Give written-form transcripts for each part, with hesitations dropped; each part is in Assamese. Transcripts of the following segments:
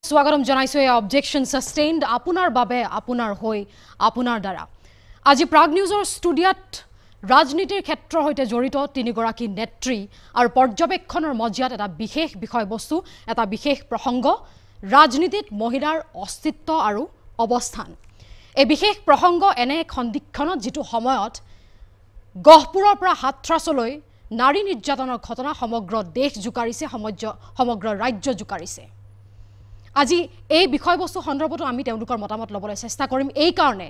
স্বাগতম জনাইছো এই অবজেকশন সাস্টেইনড আপোনাৰ বাবে আপোনাৰ হৈ আপোনাৰ দ্বাৰা আজি প্ৰাগ নিউজৰ ষ্টুডিঅ'ত ৰাজনীতিৰ ক্ষেত্ৰৰ সৈতে জড়িত তিনিগৰাকী নেত্ৰী আৰু পৰ্যবেক্ষণৰ মজিয়াত এটা বিশেষ বিষয়বস্তু এটা বিশেষ প্ৰসংগ ৰাজনীতিত মহিলাৰ অস্তিত্ব আৰু অৱস্থান এই বিশেষ প্ৰসংগ এনে খণ্ডিক্ষণত যেটো সময়ত গহপুৰৰ পৰা হাতৰাছলৈ নাৰী নিৰ্যাতনৰ ঘটনা সমগ্ৰ দেশ জুকাৰিছে সমগ্ৰ ৰাজ্য জুকাৰিছে আজি এই বিষয়বস্তু সন্দৰ্ভত আমি তেওঁলোকৰ মতামত লবলৈ চেষ্টা কৰিম এই কাৰণে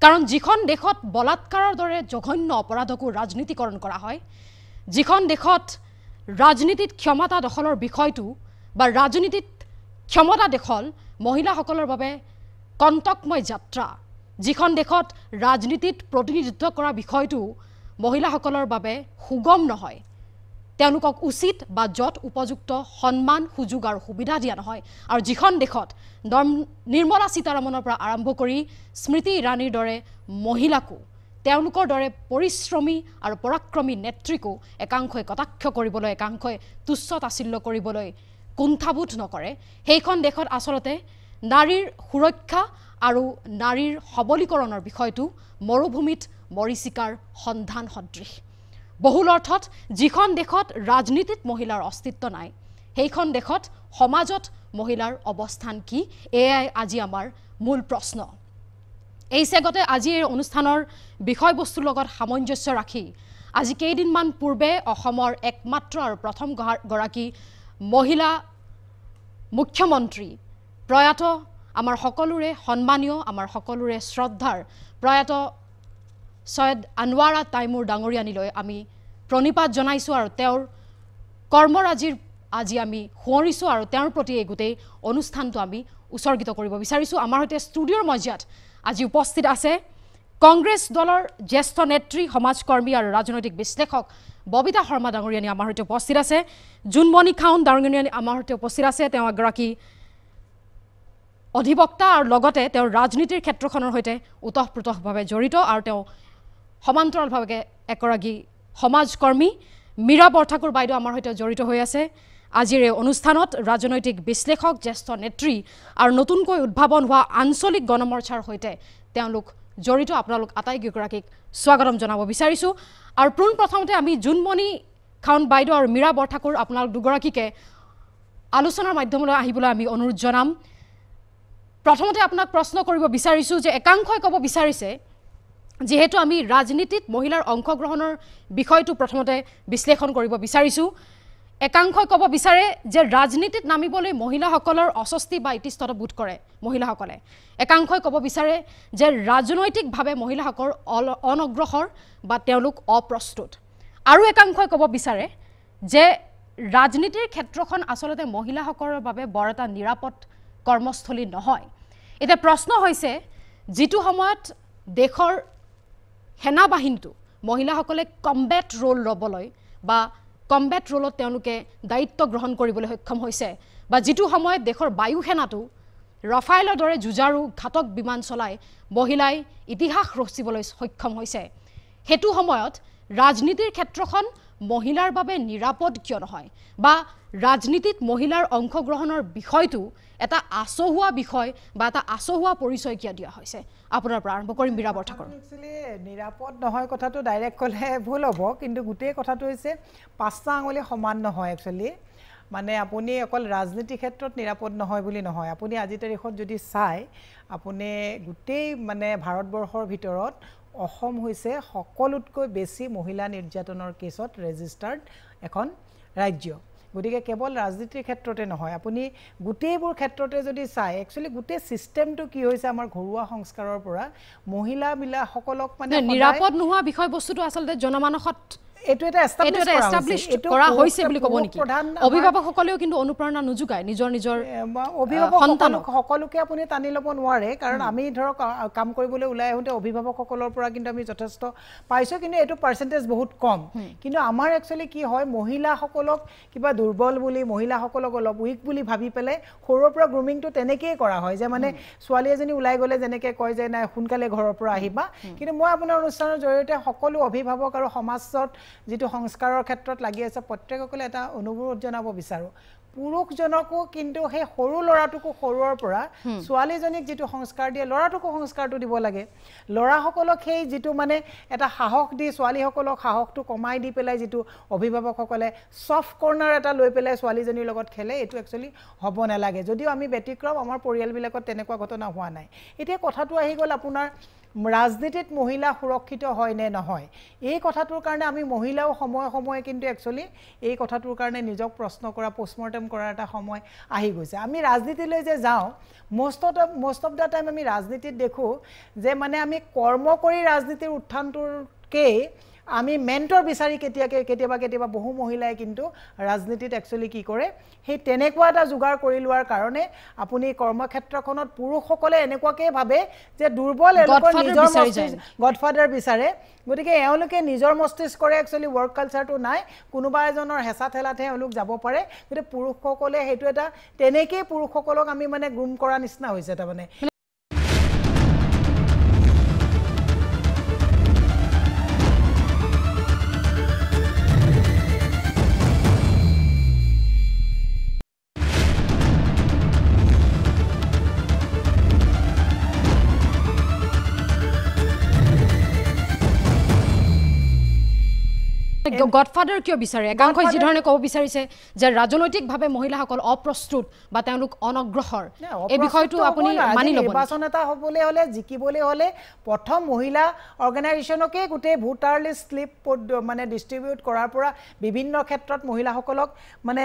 কাৰণ যিখন দেশত বলাৎকাৰৰ দৰে জঘন্য অপৰাধকো ৰাজনীতিকৰণ কৰা হয় যিখন দেশত ৰাজনীতিত ক্ষমতা দখলৰ বিষয়টো বা ৰাজনীতিত ক্ষমতা দখল মহিলাসকলৰ বাবে কণ্টকময় যাত্ৰা যিখন দেশত ৰাজনীতিত প্ৰতিনিধিত্ব কৰা বিষয়টো মহিলাসকলৰ বাবে সুগম নহয় তেওঁলোকক উচিত বা যত উপযুক্ত সন্মান সুযোগ আৰু সুবিধা দিয়া নহয় আৰু যিখন দেশত নিৰ্মলা সীতাৰামনৰ পৰা আৰম্ভ কৰি স্মৃতি ইৰাণীৰ দৰে মহিলাকো তেওঁলোকৰ দৰে পৰিশ্ৰমী আৰু পৰাক্ৰমী নেত্ৰীকো একাংশই কটাক্ষ কৰিবলৈ একাংশই তুচ্ছ তাচ্ছিল্য কৰিবলৈ কুণ্ঠাবোধ নকৰে সেইখন দেশত আচলতে নাৰীৰ সুৰক্ষা আৰু নাৰীৰ সবলীকৰণৰ বিষয়টো মৰুভূমিত মৰিচিকাৰ সন্ধান সদৃশ বহুল অৰ্থত যিখন দেশত ৰাজনীতিত মহিলাৰ অস্তিত্ব নাই সেইখন দেশত সমাজত মহিলাৰ অৱস্থান কি এয়াই আজি আমাৰ মূল প্ৰশ্ন এই সেগতে আজি এই অনুষ্ঠানৰ বিষয়বস্তুৰ লগত সামঞ্জস্য ৰাখি আজি কেইদিনমান পূৰ্বে অসমৰ একমাত্ৰ আৰু প্ৰথম গৰাকী মহিলা মুখ্যমন্ত্ৰী প্ৰয়াত আমাৰ সকলোৰে সন্মানীয় আমাৰ সকলোৰে শ্ৰদ্ধাৰ প্ৰয়াত সৈয়দ আনৱাৰা তাইমুৰ ডাঙৰীয়ানীলৈ আমি প্ৰণিপাত জনাইছো আৰু তেওঁৰ কৰ্মৰাজিৰ আজি আমি শুৱৰিছো আৰু তেওঁৰ প্ৰতি এই গোটেই অনুষ্ঠানটো আমি উৎসৰ্গিত কৰিব বিচাৰিছো আমাৰ সৈতে ষ্টুডিঅ'ৰ মজিয়াত আজি উপস্থিত আছে কংগ্ৰেছ দলৰ জ্যেষ্ঠ নেত্ৰী সমাজকৰ্মী আৰু ৰাজনৈতিক বিশ্লেষক ববিতা শৰ্মা ডাঙৰীয়ানী আমাৰ সৈতে উপস্থিত আছে জুনমণি খাউন ডাঙৰীয়ানী আমাৰ সৈতে উপস্থিত আছে তেওঁ এগৰাকী অধিবক্তা আৰু লগতে তেওঁ ৰাজনীতিৰ ক্ষেত্ৰখনৰ সৈতে উতঃপ্ৰোতঃভাৱে জড়িত আৰু তেওঁ সমান্তৰালভাৱে এগৰাকী সমাজকৰ্মী মীৰা বৰঠাকুৰ বাইদেউ আমাৰ সৈতে জড়িত হৈ আছে আজিৰ এই অনুষ্ঠানত ৰাজনৈতিক বিশ্লেষক জ্যেষ্ঠ নেত্ৰী আৰু নতুনকৈ উদ্ভাৱন হোৱা আঞ্চলিক গণমৰ্চাৰ সৈতে তেওঁলোক জড়িত আপোনালোক আটাইকেইগৰাকীক স্বাগতম জনাব বিচাৰিছো আৰু প্ৰথমতে আমি জুনমণি খাউন বাইদেউ আৰু মীৰা বৰঠাকুৰ আপোনালোক দুগৰাকীকে আলোচনাৰ মাধ্যমলৈ আহিবলৈ আমি অনুৰোধ জনাম প্ৰথমতে আপোনাক প্ৰশ্ন কৰিব বিচাৰিছো যে একাংশই ক'ব বিচাৰিছে যেহেতু আমি ৰাজনীতিত মহিলাৰ অংশগ্ৰহণৰ বিষয়টো প্ৰথমতে বিশ্লেষণ কৰিব বিচাৰিছো একাংশই ক'ব বিচাৰে যে ৰাজনীতিত নামিবলৈ মহিলাসকলৰ অস্বস্তি বা ইতস্তত বোধ কৰে মহিলাসকলে একাংশই ক'ব বিচাৰে যে ৰাজনৈতিকভাৱে মহিলাসকল অনগ্ৰসৰ বা তেওঁলোক অপ্ৰস্তুত আৰু একাংশই ক'ব বিচাৰে যে ৰাজনীতিৰ ক্ষেত্ৰখন আচলতে মহিলাসকলৰ বাবে বৰ এটা নিৰাপদ কৰ্মস্থলী নহয় এটা প্ৰশ্ন হৈছে যেটো সময়ত দেশৰ সেনা বাহিনীটো মহিলাসকলে কম্বেট ৰোল ল'বলৈ বা কম্বেট ৰোলত তেওঁলোকে দায়িত্ব গ্ৰহণ কৰিবলৈ সক্ষম হৈছে বা যেটো সময়ত দেশৰ বায়ু সেনাটো ৰাফাইলৰ দৰে যুঁজাৰু ঘাতক বিমান চলাই মহিলাই ইতিহাস ৰচিবলৈ সক্ষম হৈছে হেতু সময়ত ৰাজনীতিৰ ক্ষেত্ৰখন মহিলাৰ বাবে নিৰাপদ কিয় নহয় বা ৰাজনীতিত মহিলাৰ অংশগ্ৰহণৰ বিষয়টো এটা আচহুৱা বিষয় বা এটা আচহুৱা পৰিচয় কিয় দিয়া হৈছে আপোনাৰ পৰা আৰম্ভ কৰিম মীৰা বৰঠাকুৰ একচুয়ালি নিৰাপদ নহয় কথাটো ডাইৰেক্ট ক'লে ভুল হ'ব কিন্তু গোটেই কথাটো হৈছে পাঁচটা আঙুলি সমান নহয় একচুয়ালি মানে আপুনি অকল ৰাজনীতি ক্ষেত্ৰত নিৰাপদ নহয় বুলি নহয় আপুনি আজি তাৰিখত যদি চাই আপুনি গোটেই মানে ভাৰতবৰ্ষৰ ভিতৰত অসম হৈছে সকলোতকৈ বেছি মহিলা নিৰ্যাতনৰ কেছত ৰেজিষ্টাৰ্ড এখন ৰাজ্য গতিকে কেৱল ৰাজনীতিৰ ক্ষেত্ৰতে নহয় আপুনি গোটেইবোৰ ক্ষেত্ৰতে যদি চাই একচুয়ালি গোটেই সিস্টেমটো কি হৈছে আমাৰ ঘৰুৱা সংস্কাৰৰ পৰা মহিলাবিলাসকলক মানে নিৰাপদ নোহোৱা বিষয়বস্তুটো আচলতে জনমানসত এটো এটা এস্টাবলিশ কৰা হৈছে বুলি ক'ব নেকি অভিভাৱকসকলেও কিন্তু অনুপ্ৰেৰণা নুজুগায় নিজৰ অভিভাৱকসকলকে আপুনি টানি ল'ব নোৱাৰে কাৰণ আমি ধৰক কাম কৰিবলৈ ওলাই আহোঁতে অভিভাৱকসকলৰ পৰা কিন্তু আমি যথেষ্ট পাইছো কিন্তু এটো পাৰ্চেন্টেজ বহুত কম কিন্তু আমাৰ একচুয়ালি কি হয় মহিলাসকলক কিবা দুৰ্বল বুলি মহিলাসকলক অলপ উইক বুলি ভাবি পেলাই সৰুৰ পৰা গ্ৰুমিংটো তেনেকেই কৰা হয় যে মানে ছোৱালী এজনী ওলাই গ'লে যেনেকৈ কয় যে নাই সোনকালে ঘৰৰ পৰা আহিবা কিন্তু মই আপোনাৰ অনুষ্ঠানৰ জৰিয়তে সকলো অভিভাৱক আৰু সমাজত যেটো সংস্কাৰৰ ক্ষেত্ৰত লাগি আছে প্ৰত্যেকসকলে এটা অনুৰোধ জনাব বিচাৰো পুৰুষজনকো কিন্তু সেই সৰু ল'ৰাটোকো সৰুৰ পৰা ছোৱালীজনীক যিটো সংস্কাৰ দিয়ে ল'ৰাটোকো সংস্কাৰটো দিব লাগে ল'ৰাসকলক সেই যিটো মানে এটা সাহস দি ছোৱালীসকলক সাহসটো কমাই দি পেলাই যিটো অভিভাৱকসকলে সফট কৰ্নাৰ এটা লৈ পেলাই ছোৱালীজনীৰ লগত খেলে এইটো একচুৱেলি হ'ব নালাগে যদিও আমি ব্যতিক্ৰম আমাৰ পৰিয়ালবিলাকত তেনেকুৱা ঘটনা হোৱা নাই এতিয়া কথাটো আহি গ'ল আপোনাৰ ৰাজনীতিত মহিলা সুৰক্ষিত হয় নে নহয় এই কথাটোৰ কাৰণে আমি মহিলাও সময় সময় কিন্তু একচুৱেলি এই কথাটোৰ কাৰণে নিজক প্ৰশ্ন কৰা পোষ্টমৰ্টেম কৰাৰ এটা সময় আহি গৈছে আমি ৰাজনীতিলৈ যে যাওঁ most of the time আমি ৰাজনীতিত দেখোঁ যে মানে আমি কৰ্ম কৰি ৰাজনীতিৰ উত্থানটোৰকেই আমি মেন্টৰ বিচাৰি কেতিয়াবা বহু মহিলাই কিন্তু ৰাজনীতিত একচুৱেলি কি কৰে সেই তেনেকুৱা এটা যোগাৰ কৰি লোৱাৰ কাৰণে আপুনি কৰ্মক্ষেত্ৰখনত পুৰুষসকলে এনেকুৱাকৈ ভাবে যে দুৰ্বল এলোকৰ নিজৰ গডফাদাৰ বিচাৰে গতিকে এওঁলোকে নিজৰ মস্তিষ্ক কৰে একচুৱেলি ৱৰ্ক কালচাৰটো নাই কোনোবা এজনৰ হেঁচা ঠেলাতহে এওঁলোক যাব পাৰে গতিকে পুৰুষসকলে সেইটো এটা তেনেকেই পুৰুষসকলক আমি মানে গ্ৰুম কৰা নিচিনা হৈছে তাৰমানে গডফাদাৰ কিয় বিচাৰে একাংশই যি ধৰণে ক'ব বিচাৰিছে যে ৰাজনৈতিকভাৱে মহিলাসকল অপ্ৰস্তুত বা তেওঁলোক অনগ্ৰসৰ এই বিষয়টো আপুনি মানি ল'ব নিৰ্বাচন এটা হ'বলৈ হ'লে জিকিবলৈ হ'লে প্ৰথম মহিলা অৰ্গেনাইজেশ্যনকে গোটেই ভোটাৰ লিষ্ট স্লিপ মানে ডিষ্ট্ৰিবিউট কৰাৰ পৰা বিভিন্ন ক্ষেত্ৰত মহিলাসকলক মানে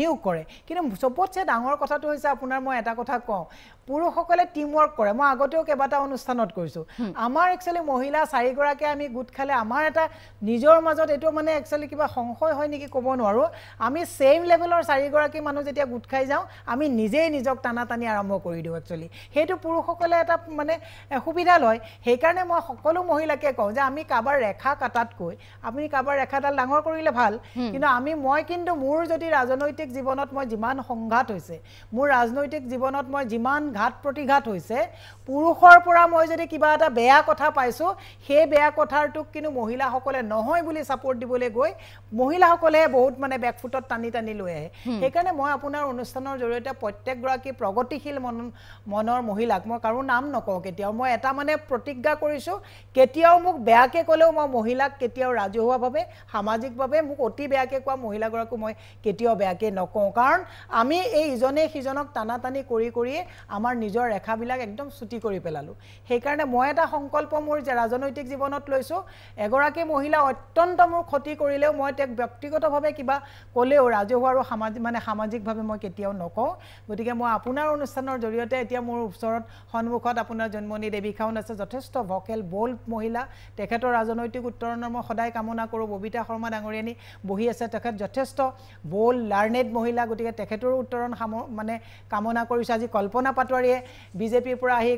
নিয়োগ কৰে কিন্তু চবতছে ডাঙৰ কথাটো হৈছে আপোনাৰ মই এটা কথা কওঁ পুৰুষসকলে টিম ৱৰ্ক কৰে মই আগতেও কেইবাটা অনুষ্ঠানত কৰিছোঁ আমাৰ একচুৱেলি মহিলা 4 গৰাকী আমি গোট খালে আমাৰ এটা নিজৰ মাজত এইটো মানে একচুৱেলি কিবা সংশয় হয় নেকি ক'ব নোৱাৰোঁ আমি ছেইম লেভেলৰ 4 গৰাকী মানুহ যেতিয়া গোট খাই যাওঁ আমি নিজেই নিজক টানাটানি আৰম্ভ কৰি দিওঁ একচুৱেলি সেইটো পুৰুষসকলে এটা মানে সুবিধা লয় সেইকাৰণে মই সকলো মহিলাকে কওঁ যে আমি কাবাৰ ৰেখা কাটাতকৈ আপুনি কাবাৰ ৰেখাডাল ডাঙৰ কৰিলে ভাল কিন্তু মই কিন্তু মোৰ যদি ৰাজনৈতিক জীৱনত মই যিমান সংঘাত হৈছে মোৰ ৰাজনৈতিক জীৱনত মই যিমান ঘাত প্ৰতিঘাত হৈছে পুৰুষৰ পৰা মই যদি কিবা এটা বেয়া কথা পাইছোঁ সেই বেয়া কথাটোক কিন্তু মহিলাসকলে নহয় বুলি সাপোৰ্ট দিবলৈ গৈ মহিলাসকলে বহুত মানে বেকফুটত টানি লৈ আহে সেইকাৰণে মই আপোনাৰ অনুষ্ঠানৰ জৰিয়তে প্ৰত্যেকগৰাকী প্ৰগতিশীল মনৰ মহিলাক মই কাৰো নাম নকওঁ কেতিয়াও মই এটা মানে প্ৰতিজ্ঞা কৰিছোঁ কেতিয়াও মোক বেয়াকৈ ক'লেও মই মহিলাক কেতিয়াও ৰাজহুৱাভাৱে সামাজিকভাৱে মোক অতি বেয়াকৈ কোৱা মহিলাগৰাকীক মই কেতিয়াও বেয়াকৈ নকওঁ কাৰণ আমি এই ইজনে সিজনক টানাটানি কৰিয়ে আমাৰ নিজৰ ৰেখাবিলাক একদম ছুটি কৰি পেলালোঁ সেইকাৰণে মই এটা সংকল্প মোৰ ৰাজনৈতিক জীৱনত লৈছোঁ এগৰাকী মহিলা অত্যন্ত মোৰ ক্ষতি কৰিলেও মই তেওঁক ব্যক্তিগতভাৱে কিবা ক'লেও ৰাজহুৱা আৰু সামাজিকভাৱে মই কেতিয়াও নকওঁ গতিকে মই আপোনাৰ অনুষ্ঠানৰ জৰিয়তে এতিয়া মোৰ ওচৰত সন্মুখত আপোনাৰ জন্মনী দেৱী খাউন আছে যথেষ্ট ভকেল বোল্ড মহিলা তেখেতৰ ৰাজনৈতিক উত্তৰণৰ মই সদায় কামনা কৰোঁ ববিতা শৰ্মা ডাঙৰীয়ানী বহি আছে তেখেত যথেষ্ট বোল্ড লাৰ্নেড মহিলা গতিকে তেখেতৰো উত্তৰণ মানে কামনা কৰিছোঁ আজি কল্পনা পাটোৱাৰীয়ে বিজেপিৰ পৰা আহি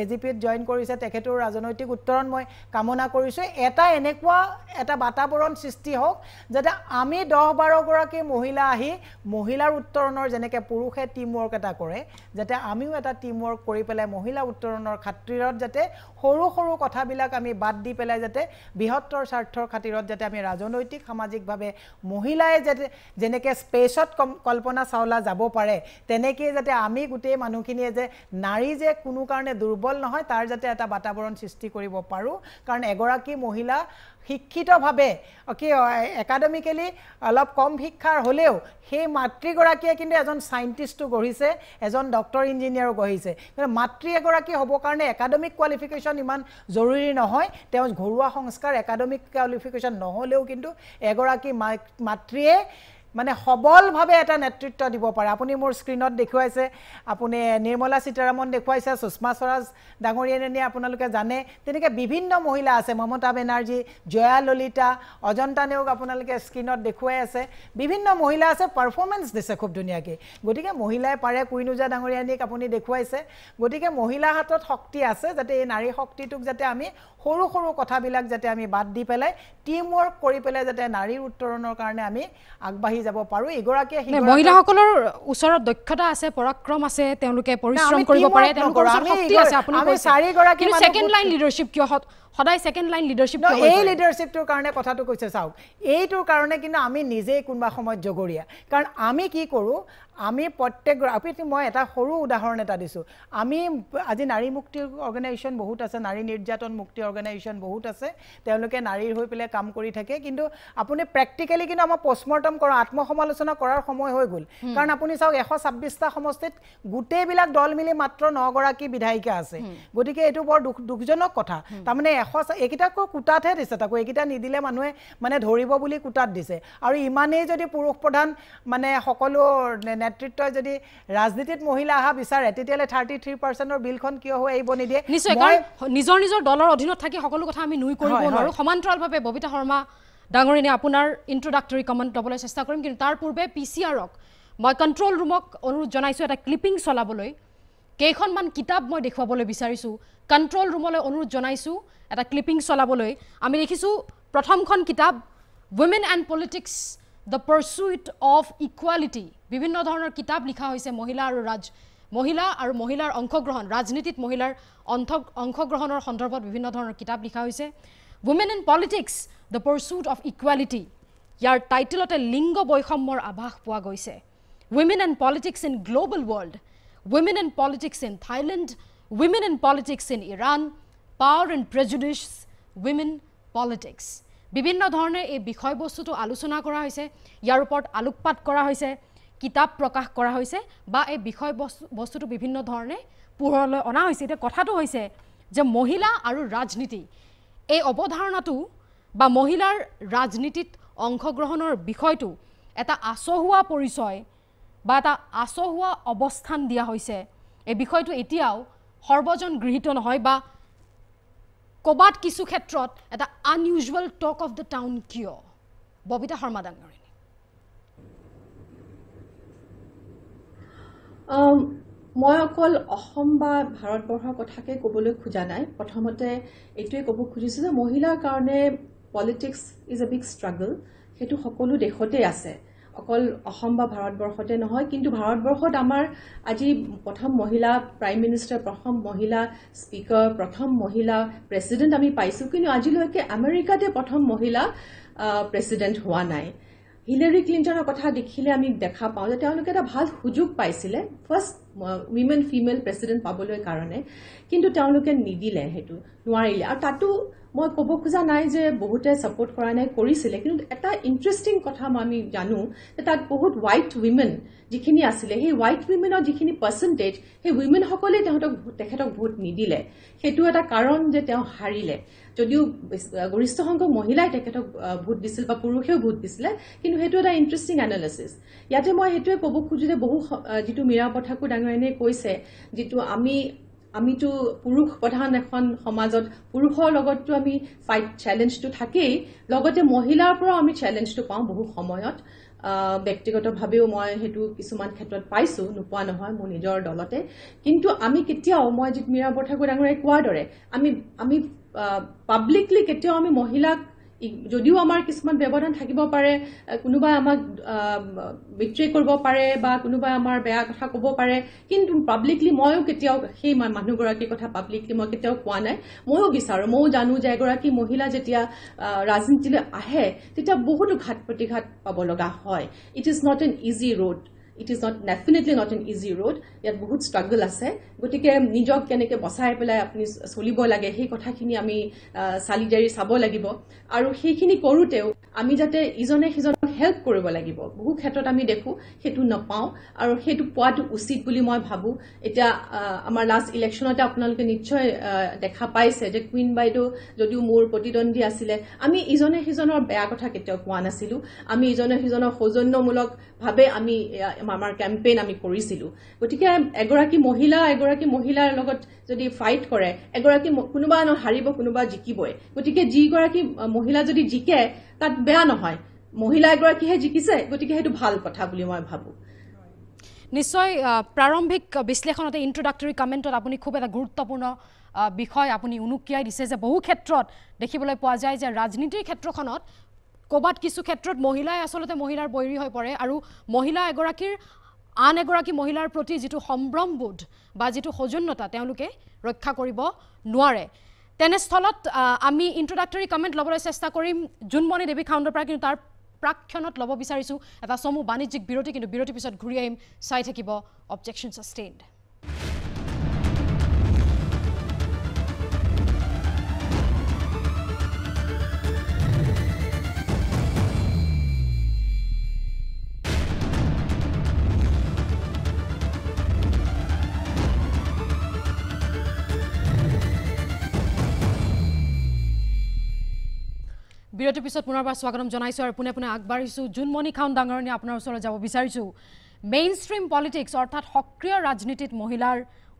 এজিপিত জইন কৰিছে তেখেতৰ ৰাজনৈতিক উত্তৰণ মই কামনা কৰিছোঁ এটা এনেকুৱা এটা বাতাবৰণ সৃষ্টি হওক যাতে আমি 10-12 গৰাকী মহিলা আহি মহিলাৰ উত্তৰণৰ যেনেকৈ পুৰুষে টিম ৱৰ্ক এটা কৰে যাতে আমিও এটা টিম ৱৰ্ক কৰি পেলাই মহিলা উত্তৰণৰ খাতিৰত যাতে সৰু সৰু কথাবিলাক আমি বাদ দি পেলাই যাতে বৃহত্তৰ স্বাৰ্থৰ খাতিৰত যাতে আমি ৰাজনৈতিক সামাজিকভাৱে মহিলাই যাতে যেনেকৈ স্পেচত কল্পনা চাওলা যাব পাৰে তেনেকৈ যাতে আমি গোটেই মানুহখিনিয়ে যে নাৰী যে কোনো কাৰণে দুৰ্বল নহয় তাৰ যাতে এটা বাতাবৰণ সৃষ্টি কৰিব পাৰোঁ কাৰণ এগৰাকী মহিলা শিক্ষিতভাৱে কি একাডেমিকেলি অলপ কম শিক্ষাৰ হ'লেও সেই মাতৃগৰাকীয়ে কিন্তু এজন চাইণ্টিষ্টটো গঢ়িছে এজন ডক্টৰ ইঞ্জিনিয়াৰো গঢ়িছে কিন্তু মাতৃ এগৰাকী হ'বৰ কাৰণে একাডেমিক কোৱালিফিকেশ্যন ইমান জৰুৰী নহয় তেওঁ ঘৰুৱা সংস্কাৰ একাডেমিক কোৱালিফিকেশ্যন নহ'লেও কিন্তু এগৰাকী মাতৃয়ে মানে সবলভাৱে এটা নেতৃত্ব দিব পাৰে আপুনি মোৰ স্ক্ৰীনত দেখুৱাইছে আপুনি নিৰ্মলা সীতাৰামন দেখুৱাইছে সুষমা স্বৰাজ ডাঙৰীয়ানী আপোনালোকে জানে তেনেকৈ বিভিন্ন মহিলা আছে মমতা বেনাৰ্জী জয়া ললিতা অজন্তা নেওগ আপোনালোকে স্ক্ৰীনত দেখুৱাই আছে বিভিন্ন মহিলা আছে পাৰফৰ্মেন্স দিছে খুব ধুনীয়াকৈ গতিকে মহিলাই পাৰে কুইনুজা ডাঙৰীয়ানীক আপুনি দেখুৱাইছে গতিকে মহিলা হাতত শক্তি আছে যাতে এই নাৰী শক্তিটোক যাতে আমি সৰু সৰু কথাবিলাক যাতে আমি বাদ দি পেলাই টিম ৱৰ্ক কৰি পেলাই যাতে নাৰীৰ উত্তৰণৰ কাৰণে আমি আগবাঢ়ি যাব পাৰো এগৰাকী মহিলাসকলৰ ওচৰত দক্ষতা আছে পৰাক্ৰম আছে তেওঁলোকে পৰিশ্ৰম কৰিব পাৰে তেওঁলোকৰ শক্তি আছে আপুনি কৈছে কিন্তু সেকেন্ড লাইন লিডাৰশিপ কিয় সদায় সেকেন্ড লাইন লিডাৰশিপ এই লিডাৰশিপটোৰ কাৰণে কথাটো কৈছে চাওক এইটোৰ কাৰণে কিন্তু আমি নিজেই কোনোবা সময়ত জগৰীয়া কাৰণ আমি কি কৰোঁ আমি প্ৰত্যেক আপুনি মই এটা সৰু উদাহৰণ এটা দিছোঁ আমি আজি নাৰী মুক্তি অৰ্গেনাইজেশ্যন বহুত আছে নাৰী নিৰ্যাতন মুক্তি অৰ্গেনাইজেশ্যন বহুত আছে তেওঁলোকে নাৰীৰ হৈ পেলাই কাম কৰি থাকে কিন্তু আপুনি প্ৰেক্টিকেলি কিন্তু আমাৰ পোষ্টমৰ্টম কৰা আত্মসমালোচনা কৰাৰ সময় হৈ গ'ল কাৰণ আপুনি চাওক 126টা সমষ্টিত গোটেইবিলাক দল মিলি মাত্ৰ 9 গৰাকী বিধায়িকা আছে গতিকে এইটো বৰ দুখজনক কথা তাৰমানে 100 এইকেইটাকো কোটাতহে দিছে তাকো এইকেইটা নিদিলে মানুহে মানে ধৰিব বুলি কোটাত দিছে আৰু ইমানেই যদি পুৰুষ প্ৰধান মানে সকলো নেতৃত্বই যদি ৰাজনীতিত মহিলা আহা বিচাৰে তেতিয়ালে 33% বিলখন কিয় হৈ আহিব নিদিয়ে নিশ্চয় নিজৰ নিজৰ দলৰ অধীনত থাকি সকলো কথা আমি নুই কৰিব নোৱাৰো সমান্তৰালভাৱে ববিতা শৰ্মা ডাঙৰীনে আপোনাৰ ইন্ট্ৰোডাক্টৰী কমেন্ট ল'বলৈ চেষ্টা কৰিম কিন্তু তাৰ পূৰ্বে পিচিআৰক মই কন্ট্ৰোল ৰুমক অনুৰোধ জনাইছো এটা ক্লিপিং চলাবলৈ কেইখনমান কিতাপ মই দেখুৱাবলৈ বিচাৰিছো কন্ট্ৰোল ৰুমলৈ অনুৰোধ জনাইছো এটা ক্লিপিং চলাবলৈ আমি দেখিছো প্ৰথমখন কিতাপ Women and Politics The Pursuit of Equality বিভিন্ন ধৰণৰ কিতাপ লিখা হৈছে মহিলা আৰু মহিলাৰ অংশগ্ৰহণ ৰাজনীতিত মহিলাৰ অংশগ্ৰহণৰ সন্দৰ্ভত বিভিন্ন ধৰণৰ কিতাপ লিখা হৈছে Women and Politics The Pursuit of Equality ইয়াৰ টাইটেলতে লিংগ বৈষম্যৰ আভাস পোৱা গৈছে Women and Politics in Global World Women and Politics in Thailand Women and Politics in Iran Power and Prejudice Women Politics বিভিন্ন ধৰণে এই বিষয়বস্তুটো আলোচনা কৰা হৈছে ইয়াৰ ওপৰত আলোকপাত কৰা হৈছে কিতাপ প্ৰকাশ কৰা হৈছে বা এই বিষয়বস্তুটো বিভিন্ন ধৰণে পোহৰলৈ অনা হৈছে এটা কথাটো হৈছে যে মহিলা আৰু ৰাজনীতি এই অৱধাৰণাটো বা মহিলাৰ ৰাজনীতিত অংশগ্ৰহণৰ বিষয়টো এটা আচহুৱা পৰিচয় বা এটা আচহুৱা অৱস্থান দিয়া হৈছে এই বিষয়টো এতিয়াও সৰ্বজন গৃহীত নহয় বা কবাত কিছু ক্ষেত্ৰত এটা unusual talk of the town কিয় ববিতা শৰ্মা ডাঙৰীনে মই অকল অসম বা ভাৰতবৰ্ষৰ কথাকে ক'বলৈ খোজা নাই প্ৰথমতে এইটোৱে ক'ব খুজিছোঁ যে মহিলাৰ কাৰণে politics is a big struggle সেইটো সকলো দেশতে আছে অকল অসম বা ভাৰতবৰ্ষতে নহয় কিন্তু ভাৰতবৰ্ষত আমাৰ আজি প্ৰথম মহিলা প্ৰাইম মিনিষ্টাৰ প্ৰথম মহিলা স্পিকাৰ প্ৰথম মহিলা প্ৰেসিডেন্ট আমি পাইছো কিন্তু আজিলৈকে আমেৰিকাতে প্ৰথম মহিলা প্ৰেসিডেন্ট হোৱা নাই হিলাৰী ক্লিন্টনৰ কথা দেখিলে আমি দেখা পাওঁ যে তেওঁলোকে এটা ভাল সুযোগ পাইছিলে ফাৰ্ষ্ট উইমেন ফিমেল প্ৰেসিডেন্ট পাবলৈ কাৰণে কিন্তু তেওঁলোকে নিদিলে হেতু নোৱাৰিলে আৰু তাতো মই ক'ব খোজা নাই যে বহুতে সাপোৰ্ট কৰা নাই কৰিছিলে কিন্তু এটা ইন্টাৰেষ্টিং কথা আমি জানো যে তাত বহুত হোৱাইট উইমেন যিখিনি আছিলে সেই হোৱাইট উইমেনৰ যিখিনি পাৰ্চেন্টেজ সেই উইমেন সকলে তেখেতক ভোট নিদিলে হেতু এটা কাৰণ যে তেওঁ হাৰিলে যদিও গৰিষ্ঠ সংখ্যক মহিলাই তেখেতক ভোট দিছিল বা পুৰুষেও ভোট দিছিলে কিন্তু হেতু এটা ইন্টাৰেষ্টিং এনালিসিস ইয়াতে মই হেতুৱে ক'ব খুজো যে বহু যিটো মীৰা পঠাকু ডাঙৰীয়ানে কৈছে যিটো আমিতো পুৰুষ প্ৰধান এখন সমাজত পুৰুষৰ লগতটো আমি ফাইট চ্যালেঞ্জটো থাকেই লগতে মহিলাৰ পৰা আমি চ্যালেঞ্জটো পাওঁ বহু সময়ত ব্যক্তিগতভাৱেও মই হেতু কিছুমান ক্ষেত্ৰত পাইছো নোপোৱা নহয় মোৰ নিজৰ দলতে কিন্তু আমি কেতিয়াও মই যিটো মীৰা পঠাকু ডাঙৰীয়াই কোৱাৰ দৰে আমি পাব্লিকলি কেতিয়াও আমি মহিলাক যদিও আমাৰ কিছুমান ব্যৱধান থাকিব পাৰে কোনোবা আমাক বিট্ৰে কৰিব পাৰে বা কোনোবা আমাৰ বেয়া কথা ক'ব পাৰে কিন্তু পাব্লিকলি ময়ো কেতিয়াও সেই মানুহগৰাকীৰ কথা পাব্লিকলি মই কেতিয়াও কোৱা নাই ময়ো বিচাৰো ময়ো জানো যে এগৰাকী মহিলা যেতিয়া ৰাজনীতিলৈ আহে তেতিয়া বহুতো ঘাত প্ৰতিঘাত পাব লগা হয় it is not an easy road It is definitely not an easy road. ইয়াত বহুত struggle আছে গতিকে নিজক কেনেকে বচাই পেলাই আপুনি চলিব লাগে সেই কথাখিনি আমি সালিডাৰি চাব লাগিব আৰু সেইখিনি কৰোতেও আমি যাতে ইজনে সিজনক হেল্প কৰিব লাগিব বহু ক্ষেত্ৰত আমি দেখো হেতু নপাও আৰু হেতু পোৱাটো উচিত বুলি মই ভাবো এতিয়া আমাৰ লাষ্ট ইলেকশনতে আপোনালোকে নিশ্চয় দেখা পাইছে যে কুইন বাইডো যদিও মোৰ প্ৰতিদ্বন্দ্বী আছিল আমি ইজনে সিজনৰ বেয়া কথা কেতিয়াও কোৱা নাছিলো আমি ইজনে সিজনৰ সৌজন্যমূলক ভাবে আমি আমাৰ ক্যাম্পেইন আমি কৰিছিলো গতিকে এগৰাকী মহিলাৰ লগত যদি ফাইট কৰে এগৰাকী কোনোবা হাৰিব কোনোবা জিকিবই গতিকে যিগৰাকী মহিলা যদি জিকে তাত বেয়া নহয় মহিলা এগৰাকীহে জিকিছে গতিকে হেতু ভাল কথা বুলি মই ভাবো নিশ্চয় প্ৰাৰম্ভিক বিশ্লেষণতে ইন্ট্ৰোডাক্টৰী কমেন্টত আপুনি খুব এটা গুৰুত্বপূৰ্ণ বিষয় আপুনি উনুকিয়াই দিছে যে বহু ক্ষেত্ৰত দেখিবলৈ পোৱা যায় যে ৰাজনীতিৰ ক্ষেত্ৰখনত কবাত কিছু ক্ষেত্ৰত মহিলাই আসলতে মহিলাৰ বৈৰী হৈ পৰে আৰু মহিলা এগৰাকীৰ আন এগৰাকী মহিলাৰ প্ৰতি যেটো সম্ভ্ৰমবোধ বা যেটো সৌজন্যতা তেওঁলোকে ৰক্ষা কৰিব নোৱাৰে তেনেস্থলত আমি ইন্ট্ৰোডাক্টৰী কমেন্ট ল'বলৈ চেষ্টা কৰিম জুনমণি দেৱী খাউণ্ডৰ পৰা, কিন্তু তাৰ প্ৰাক্ষণত ল'ব বিচাৰিছোঁ এটা চমু বাণিজ্যিক বিৰতি, কিন্তু বিৰতিৰ পিছত ঘূৰি আহিম। চাই থাকিব অবজেকশ্যন সাষ্টেইনড। বিৰতিৰ পিছত পুনৰবাৰ স্বাগতম জনাইছোঁ আৰু পুনে পুনে আগবাঢ়িছোঁ। জুনমণি খাউণ্ড ডাঙৰণী আপোনাৰ ওচৰলৈ যাব বিচাৰিছোঁ। মেইন ষ্ট্ৰীম পলিটিক্স অৰ্থাৎ সক্ৰিয় ৰাজনীতিত মহিলাৰ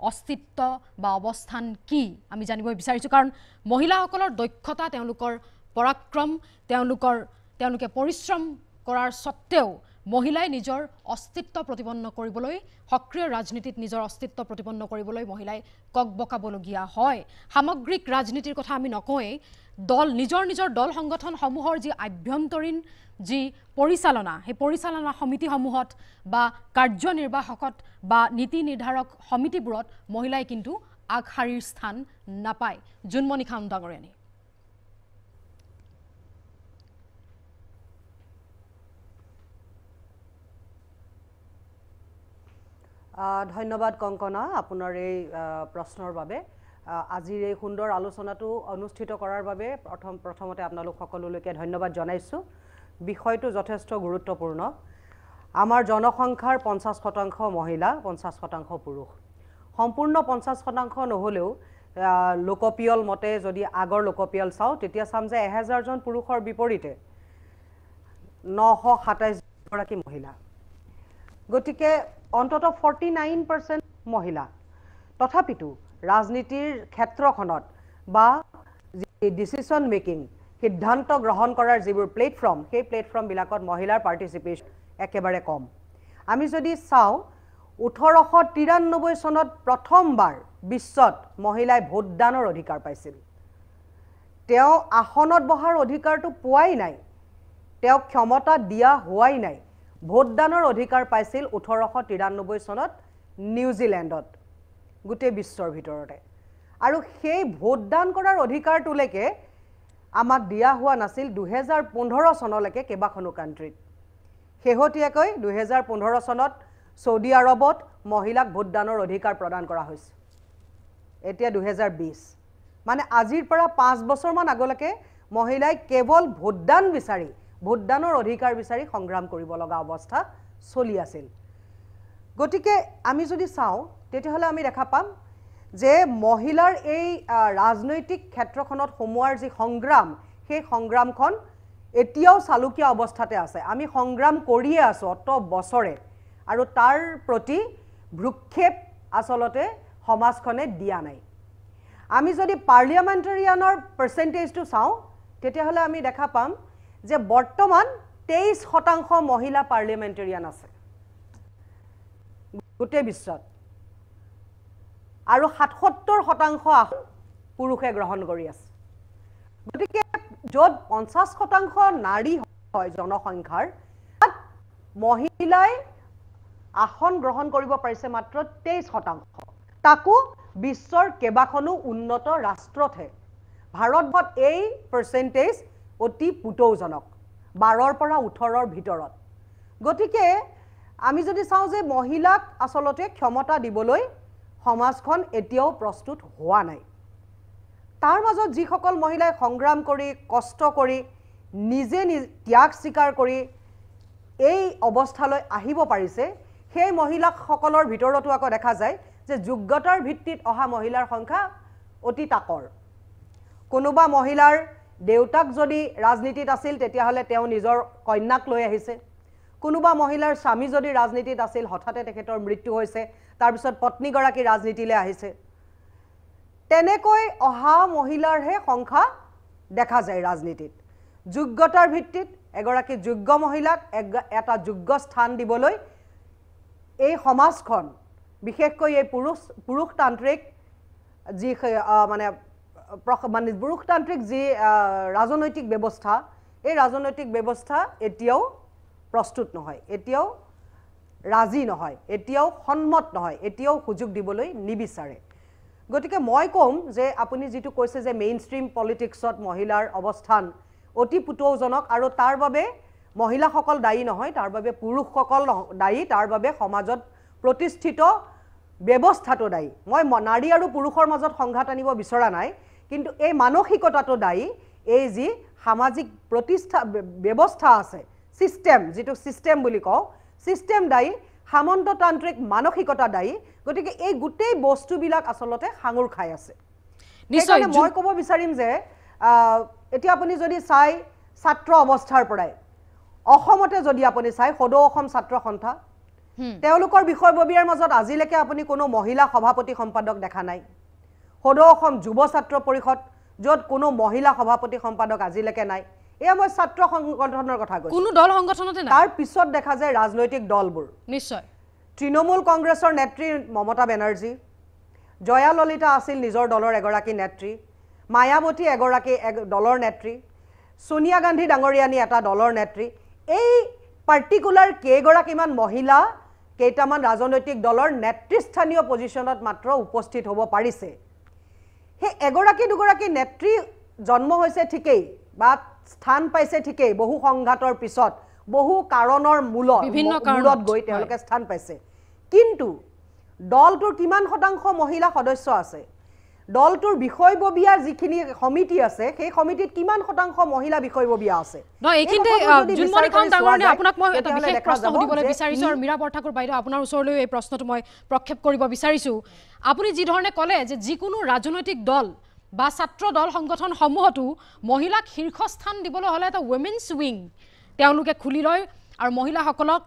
অস্তিত্ব বা অৱস্থান কি আমি জানিব বিচাৰিছোঁ, কাৰণ মহিলাসকলৰ দক্ষতা, তেওঁলোকৰ পৰাক্ৰম, তেওঁলোকে পৰিশ্ৰম কৰাৰ স্বত্তেও মহিলাই নিজৰ অস্তিত্ব প্ৰতিপন্ন কৰিবলৈ, সক্ৰিয় ৰাজনীতিত নিজৰ অস্তিত্ব প্ৰতিপন্ন কৰিবলৈ মহিলাই ককবকাবলগীয়া হয়। সামগ্ৰিক ৰাজনীতিৰ কথা আমি নকওঁৱেই, নিজৰ দল সংগঠনসমূহৰ যি আভ্যন্তৰীণ যি পৰিচালনা, সেই পৰিচালনা সমিতিসমূহত বা কাৰ্যনিৰ্বাহকত বা নীতি নিৰ্ধাৰক সমিতিবোৰত মহিলাই কিন্তু আগশাৰীৰ স্থান নাপায়। জুনমণি খাউণ্ড ডাঙৰীয়ানী। ধন্যবাদ কংকনা আপোনাৰ এই প্ৰশ্নৰ বাবে। আজিৰ এই সুন্দৰ আলোচনাটো অনুষ্ঠিত কৰাৰ বাবে প্ৰথমতে আপোনালোক সকলোলৈকে ধন্যবাদ জনাইছোঁ। বিষয়টো যথেষ্ট গুৰুত্বপূৰ্ণ। আমাৰ জনসংখ্যাৰ 50% মহিলা, 50% পুৰুষ। সম্পূৰ্ণ 50% নহ'লেও লোকপিয়ল মতে যদি আগৰ লোকপিয়ল চাওঁ তেতিয়া চাম যে 1000 জন পুৰুষৰ বিপৰীতে 927 গৰাকী মহিলা। গতিকে অন্ততঃ 49% মহিলা। তথাপিতো ৰাজনীতিৰ ক্ষেত্ৰখনত বা ডিচিশ্যন মেকিং, সিদ্ধান্ত গ্ৰহণ কৰাৰ যিবোৰ প্লেটফৰ্ম, সেই প্লেটফৰ্মবিলাকত মহিলাৰ পাৰ্টিচিপেশ্যন একেবাৰে কম। আমি যদি চাওঁ 1893 চনত প্ৰথমবাৰ বিশ্বত মহিলাই ভোটদানৰ অধিকাৰ পাইছিল। তেওঁ আসনত বহাৰ অধিকাৰটো পোৱাই নাই, তেওঁক ক্ষমতা দিয়া হোৱাই নাই। ভোটদানৰ অধিকাৰ পাইছিল 1893 চনত নিউজিলেণ্ডত, গোটেই বিশ্বৰ ভিতৰতে। আৰু সেই ভোটদান কৰাৰ অধিকাৰটোলৈকে আমাক দিয়া হোৱা নাছিল 2015 চনলৈকে কেইবাখনো কাণ্ট্ৰিত। শেহতীয়াকৈ 2015 চনত ছৌদি আৰবত মহিলাক ভোটদানৰ অধিকাৰ প্ৰদান কৰা হৈছে। এতিয়া 2020, মানে আজিৰ পৰা 5 বছৰমান আগলৈকে মহিলাই কেৱল ভোটদানৰ অধিকাৰ বিচাৰি সংগ্ৰাম কৰিব লগা অৱস্থা চলি আছিল। গতিকে আমি যদি চাওঁ তেতিয়াহ'লে আমি দেখা পাম যে মহিলাৰ এই ৰাজনৈতিক ক্ষেত্ৰখনত সোমোৱাৰ যি সংগ্ৰাম, সেই সংগ্ৰামখন এতিয়াও চালুকীয়া অৱস্থাতে আছে। আমি সংগ্ৰাম কৰিয়ে আছোঁ অত বছৰে, আৰু তাৰ প্ৰতি ভ্ৰূক্ষেপ আচলতে সমাজখনে দিয়া নাই। আমি যদি পাৰ্লিয়ামেণ্টেৰিয়ানৰ পাৰ্চেণ্টেজটো চাওঁ তেতিয়াহ'লে আমি দেখা পাম যে বৰ্তমান 23% মহিলা পাৰ্লিয়ামেণ্টেৰিয়ান আছে গোটেই বিশ্বত, আৰু 77% আসন পুৰুষে গ্ৰহণ কৰি আছে। গতিকে য'ত 50% নাৰী হয় জনসংখ্যাৰ, তাত মহিলাই আসন গ্ৰহণ কৰিব পাৰিছে মাত্ৰ 23%। তাকো বিশ্বৰ কেইবাখনো উন্নত ৰাষ্ট্ৰতহে। ভাৰতবৰ্ষত এই পাৰ্চেণ্টেজ অতি পুতৌজনক, 12ৰ পৰা 18ৰ ভিতৰত। গতিকে আমি যদি চাওঁ যে মহিলাক আচলতে ক্ষমতা দিবলৈ সমাজখন এতিয়াও প্ৰস্তুত হোৱা নাই। তাৰ মাজত যিসকল মহিলাই সংগ্ৰাম কৰি, কষ্ট কৰি, নিজে ত্যাগ স্বীকাৰ কৰি এই অৱস্থালৈ আহিব পাৰিছে, সেই মহিলাসকলৰ ভিতৰতো আকৌ দেখা যায় যে যোগ্যতাৰ ভিত্তিত অহা মহিলাৰ সংখ্যা অতি তাকৰ। কোনোবা মহিলাৰ দেউতাক যদি ৰাজনীতিত আছিল তেতিয়াহ'লে তেওঁ নিজৰ কন্যাক লৈ আহিছে। কোনোবা মহিলাৰ স্বামী যদি ৰাজনীতিত আছিল, হঠাতে তেখেতৰ মৃত্যু হৈছে, তাৰপিছত পত্নীগৰাকী ৰাজনীতিলৈ আহিছে। তেনেকৈ অহা মহিলাৰহে সংখ্যা দেখা যায় ৰাজনীতিত। যোগ্যতাৰ ভিত্তিত এগৰাকী যোগ্য মহিলাক এটা যোগ্য স্থান দিবলৈ এই সমাজখন, বিশেষকৈ এই পুৰুষতান্ত্ৰিক যি পুৰুষতান্ত্ৰিক যি ৰাজনৈতিক ব্যৱস্থা, এই ৰাজনৈতিক ব্যৱস্থা এতিয়াও প্ৰস্তুত নহয়, এতিয়াও ৰাজি নহয়, এতিয়াও সন্মত নহয়, এতিয়াও সুযোগ দিবলৈ নিবিচাৰে। গতিকে মই কম যে আপুনি যেটো কৈছে যে মেইন ষ্ট্ৰীম পলিটিক্সত মহিলাৰ অৱস্থান অতি পুতৌজনক আৰু তাৰ বাবে মহিলাসকল দায়ী নহয় তাৰ বাবে পুৰুষসকল দায়ী তাৰ বাবে সমাজত প্ৰতিষ্ঠিত ব্যৱস্থাটো দায়ী মই নাৰী আৰু পুৰুষৰ মাজত সংঘাত আনিব বিচৰা নাই কিন্তু এই মানসিকতাটো দায়ী এই যি সামাজিক প্ৰতিষ্ঠা ব্যৱস্থা আছে সিস্টেম যেটো সিস্টেম বুলি কও সিস্টেম দায়ী সামন্ততান্ত্ৰিক মানসিকতা দায়ী গতিকে এই গুটেই বস্তুবিলাক আসলতে হাঙুৰ খাই আছে নিশ্চয় মই ক'ব বিচাৰিম যে এতিয়া আপুনি যদি চাই ছাত্ৰ অৱস্থাৰ পৰাই অসমতে যদি আপুনি চাই সদৌ অসম ছাত্ৰ সন্থা তেওঁলোকৰ বিষয়ববীয়াৰ মাজত আজিলৈকে আপুনি কোনো মহিলা সভাপতি সম্পাদক দেখা নাই সদৌ অসম যুৱ ছাত্ৰ পৰিষদ য'ত কোনো মহিলা সভাপতি সম্পাদক আজিলৈকে নাই এয়া মই ছাত্ৰ সংগঠনৰ কথা কৈছো কোনো দল সংগঠনতে নাই তাৰ পিছত দেখা যায় ৰাজনৈতিক দলবোৰ নিশ্চয় তৃণমূল কংগ্ৰেছৰ নেত্ৰী মমতা বেনাৰ্জী জয়া ললিতা আছিল নিজৰ দলৰ এগৰাকী নেত্ৰী মায়াবতী এগৰাকী দলৰ নেত্ৰী সোনিয়া গান্ধী ডাঙৰীয়ানী এটা দলৰ নেত্ৰী এই পাৰ্টিকুলাৰ কেইগৰাকীমান মহিলা কেইটামান ৰাজনৈতিক দলৰ নেতৃস্থানীয় পজিশনত মাত্ৰ উপস্থিত হ'ব পাৰিছে হে এগৰাকী দুগৰাকী নেত্ৰী জন্ম হৈছে ঠিকই বা স্থান পাইছে ঠিকই বহু সংঘাতৰ পিছত বহু কাৰণৰ মূলত গৈ তেওঁলোকে স্থান পাইছে কিন্তু দলটোৰ কিমান শতাংশ মহিলা সদস্য আছে দলটোৰ বিষয়ববীয়া যিখিনি সমিতি আছে সেই সমিতিত কিমান শতাংশ মহিলা বিষয়ববীয়া আছে ন এইখিনিতে জুনমণি খান ডাঙৰনে আপোনাক মই এটা বিশেষ প্ৰশ্ন সুধিবলৈ বিচাৰিছো আৰু মীৰা বৰঠাকুৰ বাইদেউ আপোনাৰ ওচৰলৈ এই প্ৰশ্নটো মই প্ৰক্ষেপ কৰিব বিচাৰিছো আপুনি যি ধৰণে ক'লে যে যিকোনো ৰাজনৈতিক দল বা ছাত্ৰ দল সংগঠন সমূহতো মহিলাক শীৰ্ষস্থান দিবলৈ হলে এটা উইমেন্স উইং তেওঁলোকে খুলি লয় আৰু মহিলাসকলক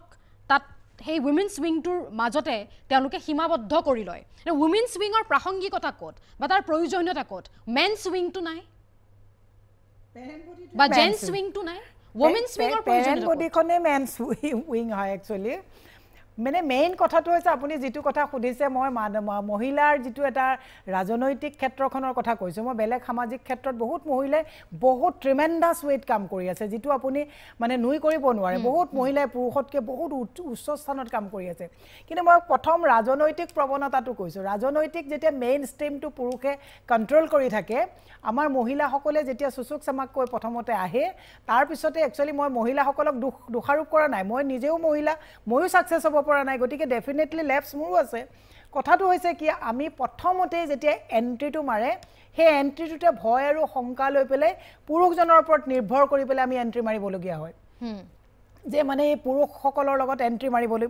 তাত সেই উইমেন্স উইংটোৰ মাজতে তেওঁলোকে সীমাবদ্ধ কৰি লয় উইমেন্স উইঙৰ প্ৰাসংগিকতা ক'ত বা তাৰ প্ৰয়োজনীয়তা ক'ত মেন্স উইংটো নাই বা জেন্স উইংটো নাই উইমেন্স উইঙৰ প্ৰয়োজনীয়তা বডিখনে মেন্স উইং হয় একচুয়ালি মানে মেইন কথাটো হৈছে আপুনি যেটো কথা সুধিছে মই মহিলাৰ যেটো এটা ৰাজনৈতিক ক্ষেত্ৰখনৰ কথা কৈছো মই বেলেগ সামাজিক ক্ষেত্ৰত বহুত মহিলাই বহুত ট্ৰিমেন্ডাস ওয়েট কাম কৰি আছে যেটো আপুনি মানে নুই কৰিব নোৱাৰে বহুত মহিলাই পুৰুষতকে বহুত উচ্চ স্থানত কাম কৰি আছে কিন্তু মই প্ৰথম ৰাজনৈতিক প্ৰৱণতাটো কৈছো ৰাজনৈতিক যেতিয়া মেইন ষ্ট্ৰীমটো পুৰুষে কন্ট্ৰোল কৰি থাকে আমাৰ মহিলাসকলে যেতিয়া সুসুক সমাকৈ প্ৰথমতে আহে তাৰ পিছতে একচুয়ালি মই মহিলাসকলক দুখাৰোপ কৰা নাই মই নিজেও মহিলা ময়ো সাকসেস হ'ব পৰা নাই গতিকে ডেফিনেটলি লেফটস মোৰো আছে কথাটো হৈছে কি আমি প্ৰথমতে যেতিয়া এন্ট্ৰিটো মাৰে হে এন্ট্ৰিটোতে ভয় আৰু শংকা লৈ পেলাই পুৰুষজনৰ ওপৰত নিৰ্ভৰ কৰি পেলাই আমি এন্ট্ৰি মাৰিবলগীয়া হয় যে মানে এই পুৰুষসকলৰ লগত এন্ট্ৰি মাৰিবলৈ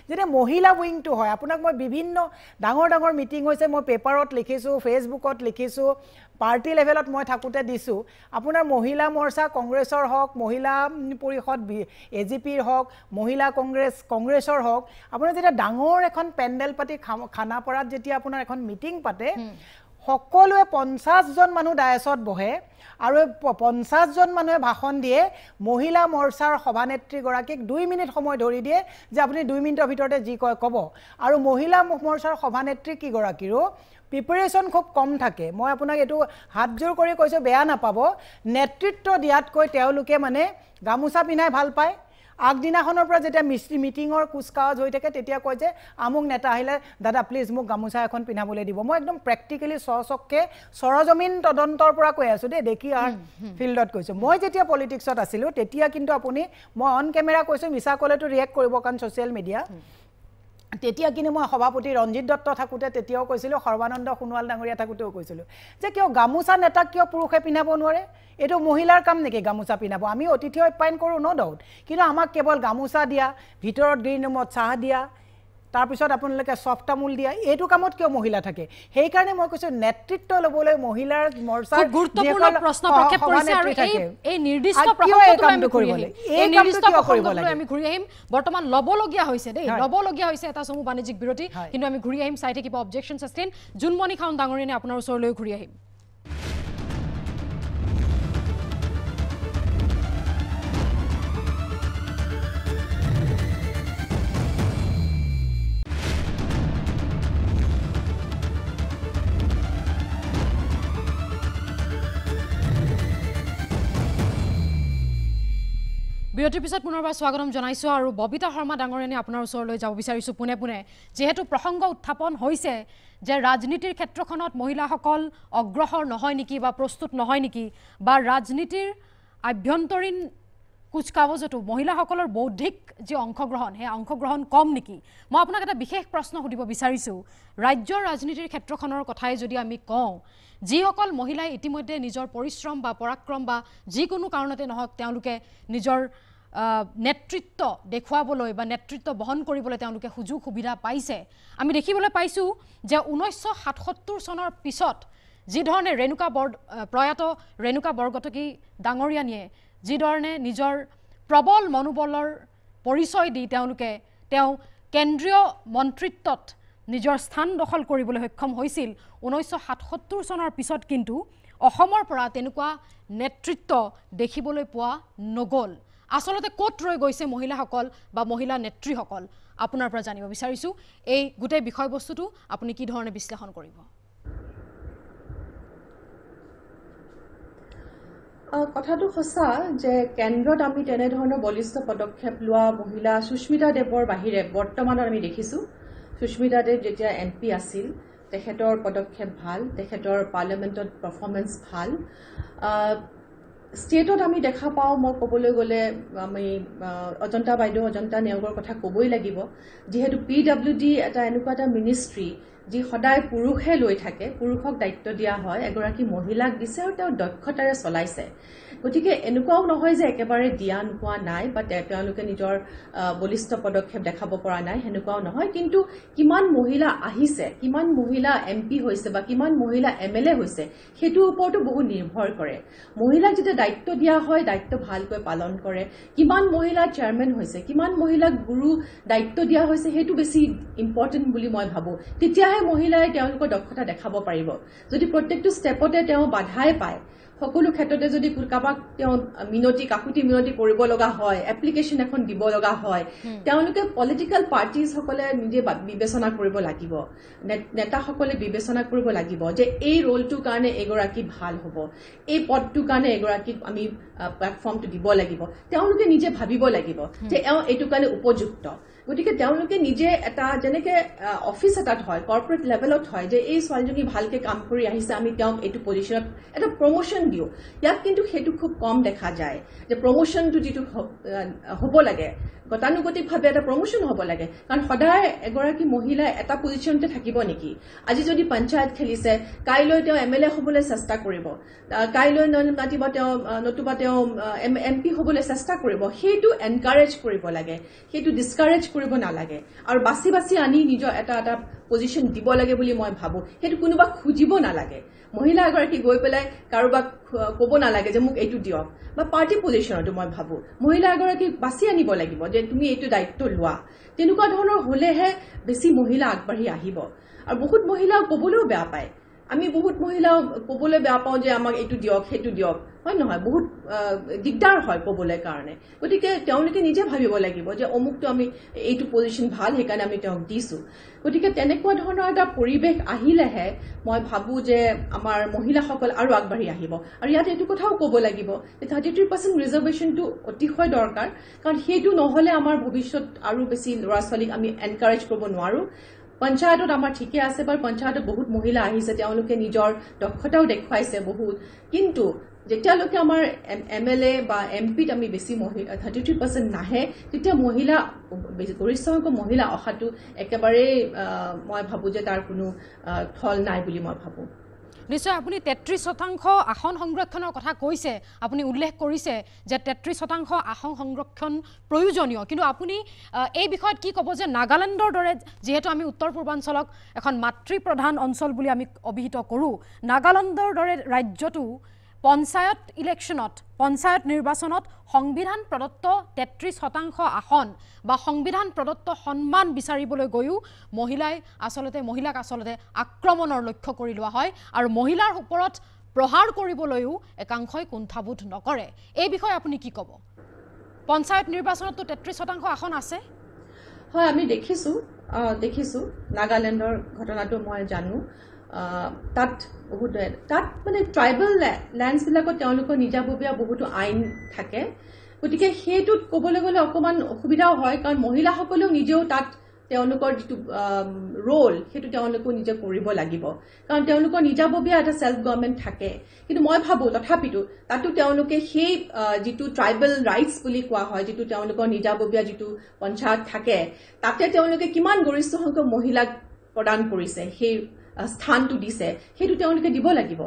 যেতিয়া মহিলা উইংটো হয় আপোনাক মই বিভিন্ন ডাঙৰ ডাঙৰ মিটিং হৈছে মই পেপাৰত লিখিছো ফেসবুকত লিখিছো পাৰ্টি লেভেলত মই থাকুতে দিছো আপোনাৰ মহিলা মৰ্চা কংগ্ৰেছৰ হক মহিলা পৰিষদ এজিপিৰ হক মহিলা কংগ্ৰেছৰ হক আপোনাৰ যেতিয়া ডাঙৰ এখন পেন্ডেল পাতি খানাপাৰাত যেতিয়া আপোনাৰ এখন মিটিং পাতে সকলোৱে 50 জন মানুহ ডায়াছত বহে আৰু 50 জন মানুহে ভাষণ দিয়ে মহিলা মৰ্চাৰ সভানেত্ৰী গৰাকীক 2 মিনিট সময় ধৰি দিয়ে যে আপুনি 2 মিনিটৰ ভিতৰতে যি কয় ক'ব আৰু মহিলা মৰ্চাৰ সভানেত্ৰী কি গৰাকীৰো প্ৰিপাৰেচন খুব কম থাকে মই আপোনাক এটো হাত জোৰ কৰি কৈছো বেয়া নাপাব নেতৃত্ব দিয়াতকৈ তেওঁলোকে মানে গামুচা পিনাই ভাল পায় আগদিনাখনৰ পৰা যেতিয়া মিটিংৰ কুচকাজ হৈ থাকে তেতিয়া কয় যে আমুক নেতা আহিলে দাদা প্লিজ মোক গামুচা এখন পিনাবলৈ দিব মই একদম প্ৰ্যাকটিক্যালি সচককে সৰজমিন তদন্তৰ পৰা কৈ আছো দে দেখি আৰ ফিল্ডত কৈছো মই যেতিয়া পলিটিক্সত আছিলো তেতিয়া কিন্তু আপুনি মই অন ক্যামেৰা কৈছো মিছা কলেটো ৰিয়েক্ট কৰিব কাৰণ সোশ্যাল মিডিয়া তেতিয়া কিন্তু মই সভাপতি ৰঞ্জিত দত্ত থাকুতে তেতিয়াও কৈছিলো সৰ্বানন্দ সোণোৱাল ডাঙৰীয়া থাকুতেও কৈছিলো যে কিয় গামুচা নেতাক কিয় পুৰুষে পিনাব নোৱাৰে এটো মহিলাৰ কাম নেকি গামুচা পিনাব আমি অতিথি অপ্যায়ন কৰো নো ডাউট কিন্তু আমাক কেৱল গামুচা দিয়া ভিতৰত গ্ৰীণ ৰুমত চাহ দিয়া তাৰ পিছত আপোনালোকে সফট তামুল দিয়া এটো কামত কিয় মহিলা থাকে সেই কাৰণে মই কৈছো নেতৃত্ব লবলৈ মহিলাৰ মৰ্চাৰ গুৰুত্বপূৰ্ণ প্ৰশ্ন প্ৰক্ষেপ কৰিছে আৰু এই নিৰ্দিষ্ট প্ৰসংগটো আমি কৰিবলৈ এই নিৰ্দিষ্ট প্ৰসংগটো আমি ঘূৰি আহিম বৰ্তমান লবলগীয়া হৈছে দেই লবলগীয়া হৈছে এটা সমু বাণিজ্যিক বিৰতি কিন্তু আমি ঘূৰি আহিম চাই থাকিব অবজেকশন সাস্টেইন জুনমণি খান ডাঙৰীয়ানে আপোনাৰ ওচৰলৈ ঘূৰি আহিম বিৰতিৰ পিছত পুনৰবাৰ স্বাগতম জনাইছো আৰু ববিতা শৰ্মা ডাঙৰীয়ানী আপোনাৰ ওচৰলৈ যাব বিচাৰিছো পুনে পুনে যেহেতু প্ৰসংগ উত্থাপন হৈছে যে ৰাজনীতিৰ ক্ষেত্ৰখনত মহিলাসকল অগ্ৰসৰ নহয় নেকি বা প্ৰস্তুত নহয় নেকি বা ৰাজনীতিৰ আভ্যন্তৰীণ কুচকাৱাজতো মহিলাসকলৰ বৌদ্ধিক যে অংশগ্ৰহণ হে অংশগ্ৰহণ কম নেকি মই আপোনাক এটা বিশেষ প্ৰশ্ন সুধিব বিচাৰিছো ৰাজ্যৰ ৰাজনীতিৰ ক্ষেত্ৰখনৰ কথাই যদি আমি কওঁ যিসকল মহিলাই ইতিমধ্যে নিজৰ পৰিশ্ৰম বা পৰাক্ৰম বা যিকোনো কাৰণতে নহওক তেওঁলোকে নিজৰ নেতৃত্ব দেখুৱাবলৈ বা নেতৃত্ব বহন কৰিবলৈ তেওঁলোকে সুযোগ সুবিধা পাইছে আমি দেখিবলৈ পাইছো যে 1977 চনৰ পিছত যি ধৰণে প্ৰয়াত ৰেণুকা বৰগটকী ডাঙৰীয়ানীয়ে যি ধৰণে নিজৰ প্ৰবল মনোবলৰ পৰিচয় দি তেওঁলোকে কেন্দ্ৰীয় মন্ত্ৰিত্বত নিজৰ স্থান দখল কৰিবলৈ সক্ষম হৈছিল 1977 চনৰ পিছত কিন্তু অসমৰ পৰা তেনেকুৱা নেতৃত্ব দেখিবলৈ পোৱা নগল আসলতে কোট ৰৈ গৈছে মহিলাসকল বা মহিলা নেত্ৰীসকল আপোনাৰ পৰা জানিব বিচাৰিছো এই গোটেই বিষয়বস্তুটো আপুনি কি ধৰণে বিশ্লেষণ কৰিব কথাটো সঁচা যে কেন্দ্ৰত আমি তেনে ধৰণৰ বলিষ্ঠ পদক্ষেপ লোৱা মহিলা সুস্মিতা দেৱৰ বাহিৰে বৰ্তমানত আমি দেখিছো সুস্মিতা দেৱ যেতিয়া এমপি আছিল তেখেতৰ পদক্ষেপ ভাল তেখেতৰ পাৰ্লিয়ামেণ্টত পাৰফৰ্মেন্স ভাল ষ্টেটত আমি দেখা পাওঁ মই ক'বলৈ গ'লে আমি অজন্তা বাইদেউ অজন্তা নেওগৰ কথা ক'বই লাগিব যিহেতু PWD এটা এনেকুৱা এটা মিনিষ্ট্ৰী যি সদায় পুৰুষে লৈ থাকে পুৰুষক দায়িত্ব দিয়া হয় এগৰাকী মহিলাক দিছে আৰু তেওঁ দক্ষতাৰে চলাইছে গতিকে এনেকুৱাও নহয় যে একেবাৰে দিয়া নোপোৱা নাই বা তেওঁলোকে নিজৰ বলিষ্ঠ পদক্ষেপ দেখাব পৰা নাই হেনেকুৱাও নহয় কিন্তু কিমান মহিলা আহিছে কিমান মহিলা এমপি হৈছে বা কিমান মহিলা MLA হৈছে সেইটোৰ ওপৰতো বহুত নিৰ্ভৰ কৰে মহিলাক যেতিয়া দায়িত্ব দিয়া হয় দায়িত্ব ভালকৈ পালন কৰে কিমান মহিলা চেয়াৰমেন হৈছে কিমান মহিলাক গুৰু দায়িত্ব দিয়া হৈছে সেইটো বেছি ইম্পৰ্টেন্ট বুলি মই ভাবো তেতিয়াহে মহিলাই তেওঁলোকৰ দক্ষতা দেখাব পাৰিব যদি প্ৰত্যেকটো ষ্টেপতে তেওঁ বাধাই পায় সকলো ক্ষেত্ৰতে যদি কাবাক তেওঁ কাকুতি মিনতি কৰিব লগা হয় এপ্লিকেশন এখন দিব লগা হয় তেওঁলোকে পলিটিক্যাল পাৰ্টিজ সকলে নিজে বিবেচনা কৰিব লাগিব নেতা সকলে বিবেচনা কৰিব লাগিব যে এই ৰোলটোৰ কাৰণে এগৰাকী ভাল হ'ব এই পদটোৰ কাৰণে এগৰাকীক আমি প্লেটফৰ্মটো দিব লাগিব তেওঁলোকে নিজে ভাবিব লাগিব যে এইটো কাৰণে উপযুক্ত গতিকে তেওঁলোকে নিজে এটা যেনেকে অফিচ এটাত হয় কৰ্পোৰেট লেভেলত হয় যে এই ছোৱালীজনী ভালকে কাম কৰি আহিছে আমি তেওঁক এইটো পজিশনত এটা প্ৰমোশন দিও ইয়াত কিন্তু সেইটো খুব কম দেখা যায় যে প্ৰমোশনটো যিটো হ'ব লাগে গতানুগতিকভাৱে এটা প্ৰমোশন হ'ব লাগে কাৰণ সদায় এগৰাকী মহিলা এটা পজিশনতে থাকিব নেকি আজি যদি পঞ্চায়ত খেলিছে কাইলৈ তেওঁ MLA হ'বলৈ চেষ্টা কৰিব কাইলৈ নতুবা তেওঁ MP হ'বলৈ চেষ্টা কৰিব সেইটো এনকাৰেজ কৰিব লাগে সেইটো ডিসকাৰেজ কৰিব নালাগে আৰু বাছি বাছি আনি নিজৰ এটা পজিশন দিব লাগে বুলি মই ভাবো সেইটো কোনোবা খুজিব নালাগে মহিলা এগৰাকী গৈ পেলাই কাৰোবাক ক'ব নালাগে যে মোক এইটো দিয়ক বা পাৰ্টি পজিশনটো মই ভাবো মহিলা এগৰাকী বাছি আনিব লাগিব যে তুমি এইটো দায়িত্ব লোৱা তেনেকুৱা ধৰণৰ হলেহে বেছি মহিলা আগবাঢ়ি আহিব আৰু বহুত মহিলা ক'বলৈও বেয়া পায় আমি বহুত মহিলা ক'বলৈ বেয়া পাওঁ যে আমাক এইটো দিয়ক সেইটো দিয়ক হয় নহয় বহুত দিগদাৰ হয় ক'বলৈ কাৰণে গতিকে তেওঁলোকে নিজে ভাবিব লাগিব যে অমুকটো আমি এইটো পজিশন ভাল সেইকাৰণে আমি তেওঁক দিছো গতিকে তেনেকুৱা ধৰণৰ এটা পৰিৱেশ আহিলেহে মই ভাবো যে আমাৰ মহিলাসকল আৰু আগবাঢ়ি আহিব আৰু ইয়াত এইটো কথাও ক'ব লাগিব যে 33% ৰিজাৰ্ভেশ্যনটো অতিশয় দৰকাৰ কাৰণ সেইটো নহলে আমাৰ ভৱিষ্যত আৰু বেছি ল'ৰা ছোৱালীক আমি এনকাৰেজ কৰিব নোৱাৰো পঞ্চায়তত আমাৰ ঠিকে আছে বাৰু পঞ্চায়তত বহুত মহিলা আহিছে তেওঁলোকে নিজৰ দক্ষতাও দেখুৱাইছে বহুত কিন্তু যেতিয়ালৈকে আমাৰ MLA বা MPত আমি বেছি মহিলা 33% নাহে তেতিয়া মহিলা গৰিষ্ঠ সংখ্যক মহিলা অহাটো একেবাৰে মই ভাবো যে তাৰ কোনো ফল নাই বুলি মই ভাবো নিশ্চয় আপুনি 33% আসন সংৰক্ষণৰ কথা কৈছে আপুনি উল্লেখ কৰিছে যে 33% আসন সংৰক্ষণ প্ৰয়োজনীয় কিন্তু আপুনি এই বিষয়ত কি ক'ব যে নাগালেণ্ডৰ দৰে যেহেতু আমি উত্তৰ পূৰ্বাঞ্চলক এখন মাতৃ প্ৰধান অঞ্চল বুলি আমি অভিহিত কৰোঁ নাগালেণ্ডৰ দৰে ৰাজ্যটো পঞ্চায়ত ইলেকশ্যনত পঞ্চায়ত নিৰ্বাচনত সংবিধান প্ৰদত্ত 33% আসন বা সংবিধান প্ৰদত্ত সন্মান বিচাৰিবলৈ গৈও মহিলাক আচলতে আক্ৰমণৰ লক্ষ্য কৰি লোৱা হয় আৰু মহিলাৰ ওপৰত প্ৰহাৰ কৰিবলৈও একাংশই কুণ্ঠাবোধ নকৰে এই বিষয়ে আপুনি কি ক'ব পঞ্চায়ত নিৰ্বাচনততো 33% আসন আছে হয় আমি দেখিছো নাগালেণ্ডৰ ঘটনাটো মই জানো তাত মানে ট্ৰাইবেল ল্যান্ডছ বিলাকত তেওঁলোকৰ নিজাববীয়া বহুতো আইন থাকে গতিকে সেইটোত ক'বলৈ গ'লে অকণমান অসুবিধাও হয় কাৰণ মহিলাসকলেও নিজেও তাত তেওঁলোকৰ যিটো ৰোল সেইটো তেওঁলোকেও নিজে কৰিব লাগিব কাৰণ তেওঁলোকৰ নিজাববীয়া এটা সেলফ গভৰ্নমেন্ট থাকে কিন্তু মই ভাবো তথাপিতো তাতো তেওঁলোকে সেই যিটো ট্ৰাইবেল ৰাইটছ বুলি কোৱা হয় যিটো তেওঁলোকৰ নিজাববীয়া যিটো পঞ্চায়ত থাকে তাতে তেওঁলোকে কিমান গৰিষ্ঠ সংখ্যক মহিলাক প্ৰদান কৰিছে সেই স্থানটো দিছে সেইটো তেওঁলোকে দিব লাগিব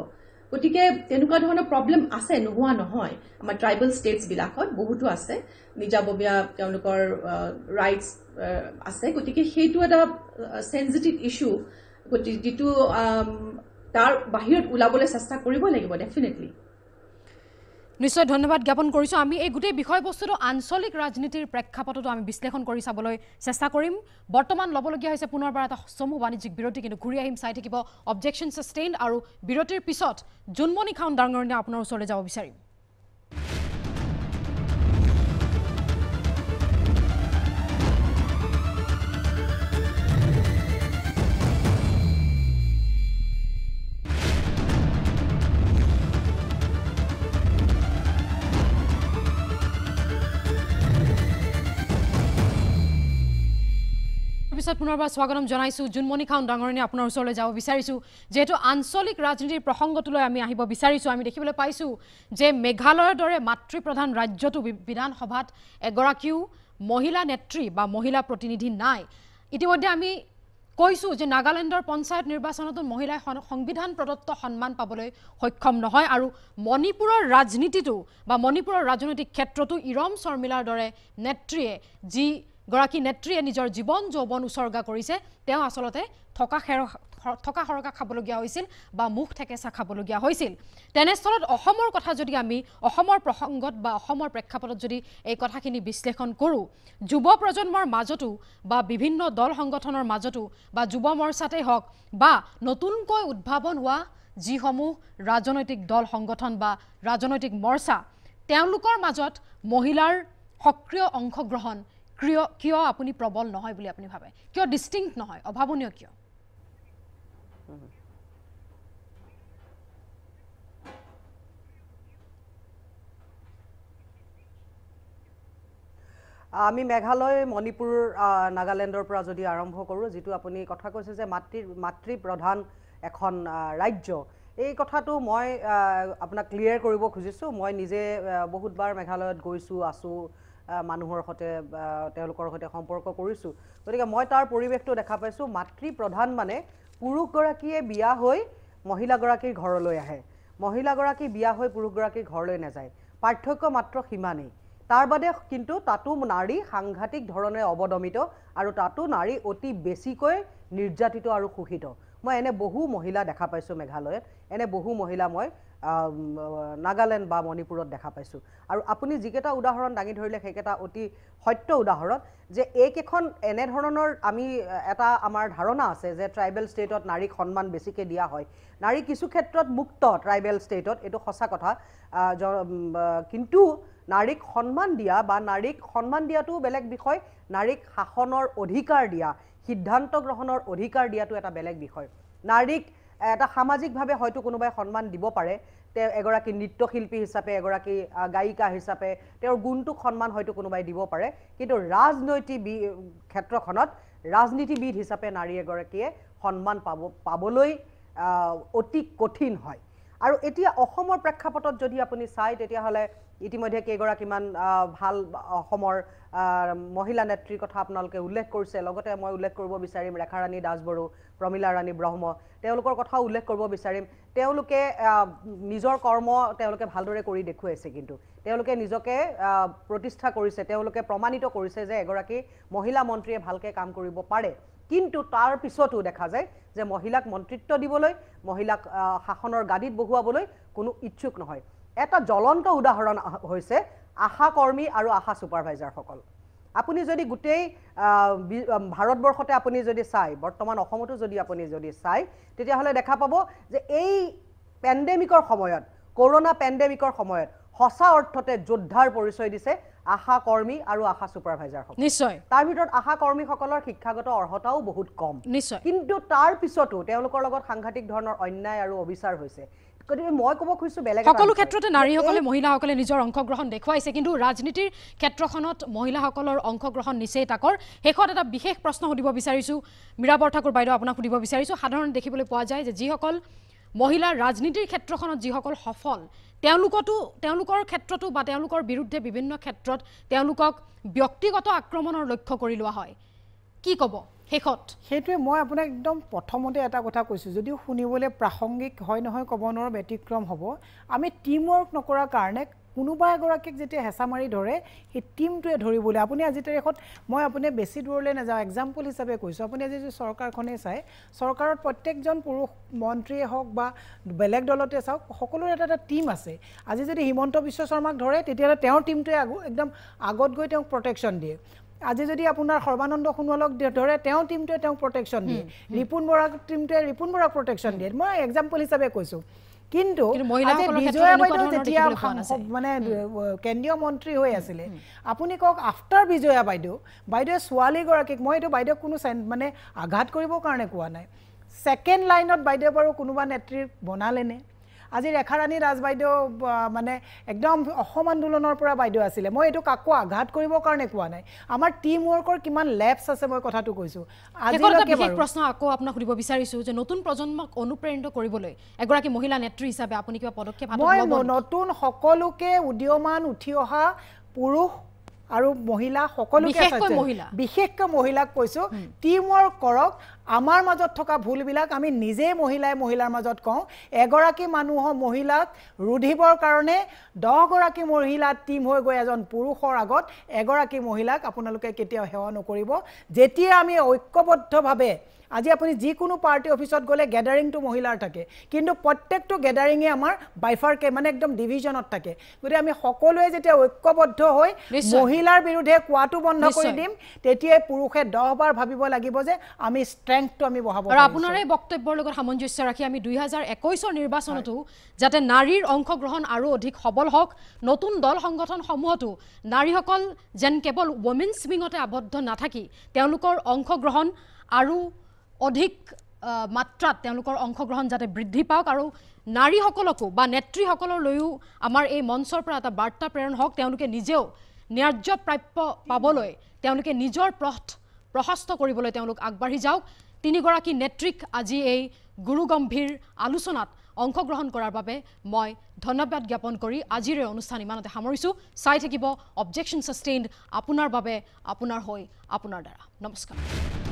গতিকে তেনেকুৱা ধৰণৰ প্ৰব্লেম আছে নোহোৱা নহয় আমাৰ ট্ৰাইবেল ষ্টেটছ বিলাকত বহুতো আছে নিজাববীয়া তেওঁলোকৰ ৰাইটছ আছে গতিকে সেইটো এটা সেনজিটিভ ইস্যু যিটো তাৰ বাহিৰত ওলাবলৈ চেষ্টা কৰিব লাগিব ডেফিনেটলি নিশ্চয় ধন্যবাদ জ্ঞাপন কৰিছোঁ আমি এই গোটেই বিষয়বস্তুটো আঞ্চলিক ৰাজনীতিৰ প্ৰেক্ষাপটতো আমি বিশ্লেষণ কৰি চাবলৈ চেষ্টা কৰিম বৰ্তমান ল'বলগীয়া হৈছে পুনৰবাৰ এটা চমু বাণিজ্যিক বিৰতি কিন্তু ঘূৰি আহিম চাই থাকিব অবজেকশ্যন সাষ্টেইনড আৰু বিৰতিৰ পিছত জুনমণি খাউন ডাঙৰীয়া আপোনাৰ ওচৰলৈ যাব বিচাৰিম পিছত পুনৰবাৰ স্বাগতম জনাইছোঁ জুনমণি খাউন ডাঙৰীয়া আপোনাৰ ওচৰলৈ যাব বিচাৰিছোঁ যেহেতু আঞ্চলিক ৰাজনীতিৰ প্ৰসংগটোলৈ আমি আহিব বিচাৰিছোঁ আমি দেখিবলৈ পাইছোঁ যে মেঘালয়ৰ দৰে মাতৃপ্ৰধান ৰাজ্যটো বিধানসভাত এগৰাকীও মহিলা নেত্ৰী বা মহিলা প্ৰতিনিধি নাই ইতিমধ্যে আমি কৈছোঁ যে নাগালেণ্ডৰ পঞ্চায়ত নিৰ্বাচনতো মহিলাই সংবিধান প্ৰদত্ত সন্মান পাবলৈ সক্ষম নহয় আৰু মণিপুৰৰ ৰাজনীতিটো বা মণিপুৰৰ ৰাজনৈতিক ক্ষেত্ৰতো ইৰম শৰ্মিলাৰ দৰে নেত্ৰীয়ে যি গৰাকী নেত্ৰীয়ে নিজৰ জীৱন যৌৱন উৎসৰ্গা কৰিছে তেওঁ আসলতে থকা খৰকা খাবলগীয়া হৈছিল বা মুখ ঠেকেচা খাবলগীয়া হৈছিল তেনেস্থলত অসমৰ কথা যদি আমি অসমৰ প্ৰসংগত বা অসমৰ প্ৰেক্ষাপটত যদি এই কথাখিনি বিশ্লেষণ কৰোঁ যুৱ প্ৰজন্মৰ মাজতো বা বিভিন্ন দল সংগঠনৰ মাজতো বা যুৱ মৰ্চাতে হওক বা নতুনকৈ উদ্ভাৱন হোৱা যিসমূহ ৰাজনৈতিক দল সংগঠন বা ৰাজনৈতিক মৰ্চা তেওঁলোকৰ মাজত মহিলাৰ সক্ৰিয় অংশগ্ৰহণ কিয় আপুনি প্ৰবল নহয় বুলি আপুনি ভাবে কিয় ডিষ্টিংক্ট নহয় অভাৱনীয় কিয় আমি মেঘালয় মণিপুৰ নাগালেণ্ডৰ পৰা যদি আৰম্ভ কৰোঁ যিটো আপুনি কথা কৈছে যে মাতৃ প্ৰধান এখন ৰাজ্য এই কথাটো মই আপোনাক ক্লিয়াৰ কৰিব খুজিছোঁ মই নিজে বহুতবাৰ মেঘালয়ত গৈছোঁ আছোঁ মানুহৰ সৈতে তেওঁলোকৰ সৈতে সম্পৰ্ক কৰিছোঁ গতিকে মই তাৰ পৰিৱেশটো দেখা পাইছোঁ মাতৃ প্ৰধান মানে পুৰুষগৰাকীয়ে বিয়া হৈ মহিলাগৰাকীৰ ঘৰলৈ আহে মহিলাগৰাকী বিয়া হৈ পুৰুষগৰাকীৰ ঘৰলৈ নাযায় পাৰ্থক্য মাত্ৰ সিমানেই তাৰ বাদে কিন্তু তাতো নাৰী সাংঘাতিক ধৰণে অৱদমিত আৰু তাতো নাৰী অতি বেছিকৈ নিৰ্যাতিত আৰু শোষিত মই এনে বহু মহিলা দেখা পাইছোঁ মেঘালয়ত এনে বহু মহিলা মই নাগালেণ্ড বা মণিপুৰত দেখা পাইছোঁ আৰু আপুনি যিকেইটা উদাহৰণ দাঙি ধৰিলে সেইকেইটা অতি সত্য উদাহৰণ যে এইকেইখন এনেধৰণৰ আমি এটা আমাৰ ধাৰণা আছে যে ট্ৰাইবেল ষ্টেটত নাৰীক সন্মান বেছিকৈ দিয়া হয় নাৰী কিছু ক্ষেত্ৰত মুক্ত ট্ৰাইবেল ষ্টেটত এইটো সঁচা কথা কিন্তু নাৰীক সন্মান দিয়া বা নাৰীক সন্মান দিয়াটো বেলেগ বিষয় নাৰীক শাসনৰ অধিকাৰ দিয়া সিদ্ধান্ত গ্ৰহণৰ অধিকাৰ দিয়াটো এটা বেলেগ বিষয় নাৰীক এটা সামাজিকভাৱে হয়তো কোনোবাই সন্মান দিব পাৰে তেওঁ এগৰাকী নৃত্যশিল্পী হিচাপে এগৰাকী গায়িকা হিচাপে তেওঁৰ গুণটোক সন্মান হয়তো কোনোবাই দিব পাৰে কিন্তু ৰাজনৈতিক ক্ষেত্ৰখনত ৰাজনীতিবিদ হিচাপে নাৰী এগৰাকীয়ে সন্মান পাবলৈ অতি কঠিন হয় আৰু এতিয়া অসমৰ প্ৰেক্ষাপটত যদি আপুনি চায় তেতিয়াহ'লে ইতিমধ্যে কেইগৰাকীমান ভাল অসমৰ মহিলা নেত্ৰীৰ কথা আপোনালোকে উল্লেখ কৰিছে লগতে মই উল্লেখ কৰিব বিচাৰিম ৰেখাৰাণী দাসবড়ো প্ৰমীলা ৰাণী ব্ৰহ্ম তেওঁলোকৰ কথা উল্লেখ কৰিব বিচাৰিম তেওঁলোকে নিজৰ কৰ্ম তেওঁলোকে ভালদৰে কৰি দেখুৱাইছে কিন্তু তেওঁলোকে নিজকে প্ৰতিষ্ঠা কৰিছে তেওঁলোকে প্ৰমাণিত কৰিছে যে এগৰাকী মহিলা মন্ত্ৰীয়ে ভালকৈ কাম কৰিব পাৰে কিন্তু তাৰ পিছতো দেখা যায় যে মহিলাক মন্ত্ৰিত্ব দিবলৈ মহিলাক শাসনৰ গাদীত বহুৱাবলৈ কোনো ইচ্ছুক নহয় এটা জ্বলন্ত উদাহৰণ হৈছে আশা কৰ্মী আৰু আশা ছুপাৰভাইজাৰসকল আপুনি যদি গোটেই ভাৰতবৰ্ষতে আপুনি যদি চাই বৰ্তমান অসমতো যদি আপুনি যদি চাই তেতিয়াহ'লে দেখা পাব যে এই পেণ্ডেমিকৰ সময়ত কৰোনা পেণ্ডেমিকৰ সময়ত সঁচা অৰ্থতে যোদ্ধাৰ পৰিচয় দিছে আশা কৰ্মী আৰু আশা ছুপাৰভাইজাৰসকল নিশ্চয় তাৰ ভিতৰত আশা কৰ্মীসকলৰ শিক্ষাগত অৰ্হতাও বহুত কম নিশ্চয় কিন্তু তাৰ পিছতো তেওঁলোকৰ লগত সাংঘাতিক ধৰণৰ অন্যায় আৰু অবিচাৰ হৈছে গতিকে মই ক'ব খুজিছোঁ বেলেগ সকলো ক্ষেত্ৰতে নাৰীসকলে মহিলাসকলে নিজৰ অংশগ্ৰহণ দেখুৱাইছে কিন্তু ৰাজনীতিৰ ক্ষেত্ৰখনত মহিলাসকলৰ অংশগ্ৰহণ নিচেই তাকৰ শেষত এটা বিশেষ প্ৰশ্ন সুধিব বিচাৰিছোঁ মীৰা বৰঠাকুৰ বাইদেউ আপোনাক সুধিব বিচাৰিছোঁ সাধাৰণ দেখিবলৈ পোৱা যায় যে যিসকল মহিলা ৰাজনীতিৰ ক্ষেত্ৰখনত যিসকল সফল তেওঁলোকৰ ক্ষেত্ৰতো বা তেওঁলোকৰ বিৰুদ্ধে বিভিন্ন ক্ষেত্ৰত তেওঁলোকক ব্যক্তিগত আক্ৰমণৰ লক্ষ্য কৰি লোৱা হয় কি ক'ব শেষত সেইটোৱে মই আপোনাক একদম প্ৰথমতে এটা কথা কৈছোঁ যদিও শুনিবলৈ প্ৰাসংগিক হয় নহয় ক'ব নোৱাৰো ব্যতিক্ৰম হ'ব আমি টিম ৱৰ্ক নকৰাৰ কাৰণে কোনোবা এগৰাকীক যেতিয়া হেঁচা মাৰি ধৰে সেই টিমটোৱে ধৰিবলৈ আপুনি আজি তাৰিখত মই আপুনি বেছি দূৰলৈ নাযাওঁ এক্সাম্পল হিচাপে কৈছোঁ আপুনি আজি যদি চৰকাৰখনেই চাই চৰকাৰত প্ৰত্যেকজন পুৰুষ মন্ত্ৰীয়ে হওক বা বেলেগ দলতে চাওক সকলোৰে এটা টিম আছে আজি যদি হিমন্ত বিশ্ব শৰ্মাক ধৰে তেতিয়াহ'লে তেওঁৰ টিমটোৱে একদম আগত গৈ তেওঁক প্ৰটেকশ্যন দিয়ে আজি যদি আপোনাৰ সৰ্বানন্দ সোণোৱালক ধৰে তেওঁ টিমটোৱে তেওঁক প্ৰটেকশ্যন দিয়ে ৰিপুণ বৰাক টিমটোৱে ৰিপুণ বৰাক প্ৰটেকশ্যন দিয়ে মই এক্সাম্পল হিচাপে কৈছোঁ কিন্তু আজি বিজয়া বাইদেউ যেতিয়া মানে কেন্দ্ৰীয় মন্ত্ৰী হৈ আছিলে আপুনি কওক আফটাৰ বিজয়া বাইদেৱে ছোৱালীগৰাকীক মই এইটো বাইদেউক কোনো মানে আঘাত কৰিবৰ কাৰণে কোৱা নাই ছেকেণ্ড লাইনত বাইদেউ বাৰু কোনোবা নেত্ৰীক বনালেনে আজি ৰেখাৰাণী ৰাজ বাইদেউ মানে একদম অসম আন্দোলনৰ পৰা বাইদেউ আছিলে মই এইটো কাকো আঘাত কৰিবৰ কাৰণে কোৱা নাই আমাৰ টিম ৱৰ্কৰ কিমান লেপছ আছে মই কথাটো কৈছোঁ আজিলৈকে বিশেষ প্ৰশ্ন আকৌ আপোনাক সুধিব বিচাৰিছোঁ যে নতুন প্ৰজন্মক অনুপ্ৰাণিত কৰিবলৈ এগৰাকী মহিলা নেত্ৰী হিচাপে আপুনি কিবা পদক্ষেপ হাতত ল'ব মই নতুন সকলোকে উদীয়মান উঠি অহা পুৰুষ আৰু মহিলা সকলোকে বিশেষকৈ মহিলাক কৈছোঁ টিম ৱৰ্ক কৰক আমাৰ মাজত থকা ভুলবিলাক আমি নিজে মহিলাৰ মাজত কওঁ এগৰাকী মানুহৰ মহিলাক ৰুধিবৰ কাৰণে 10 গৰাকী মহিলা টিম হৈ গৈ এজন পুৰুষৰ আগত এগৰাকী মহিলাক আপোনালোকে কেতিয়াও সেৱা নকৰিব যেতিয়া আমি ঐক্যবদ্ধভাৱে আজি আপুনি যিকোনো পাৰ্টি অফিচত গ'লে গেডাৰিংটো মহিলাৰ থাকে কিন্তু প্ৰত্যেকটো গেডাৰিঙে আমাৰ বাইফাৰকে মানে একদম ডিভিজনত থাকে গতিকে আমি সকলোৱে যেতিয়া ঐক্যবদ্ধ হৈ মহিলাৰ বিৰুদ্ধে কোৱাটো বন্ধ কৰি দিম তেতিয়াই পুৰুষে 10 বাৰ ভাবিব লাগিব যে আমি ষ্ট্ৰেংথটো আমি বঢ়াব আৰু আপোনাৰ এই বক্তব্যৰ লগত সামঞ্জস্য ৰাখি আমি 2021 নিৰ্বাচনতো যাতে নাৰীৰ অংশগ্ৰহণ আৰু অধিক সবল হওক নতুন দল সংগঠনসমূহতো নাৰীসকল যেন কেৱল ওমেন্স উইঙতে আবদ্ধ নাথাকি তেওঁলোকৰ অংশগ্ৰহণ আৰু অধিক মাত্ৰাত তেওঁলোকৰ অংশগ্ৰহণ যাতে বৃদ্ধি পাওক আৰু নাৰীসকলকো বা নেত্ৰীসকললৈও আমাৰ এই মঞ্চৰ পৰা এটা বাৰ্তা প্ৰেৰণ হওক তেওঁলোকে নিজেও ন্যায্য প্ৰাপ্য পাবলৈ তেওঁলোকে নিজৰ পথ প্ৰশস্ত কৰিবলৈ তেওঁলোক আগবাঢ়ি যাওক তিনিগৰাকী নেত্ৰীক আজি এই গুৰুগম্ভীৰ আলোচনাত অংশগ্ৰহণ কৰাৰ বাবে মই ধন্যবাদ জ্ঞাপন কৰি আজিৰ এই অনুষ্ঠান ইমানতে সামৰিছোঁ চাই থাকিব অবজেকশ্যন সাষ্টেইনড আপোনাৰ বাবে আপোনাৰ হৈ আপোনাৰ দ্বাৰা নমস্কাৰ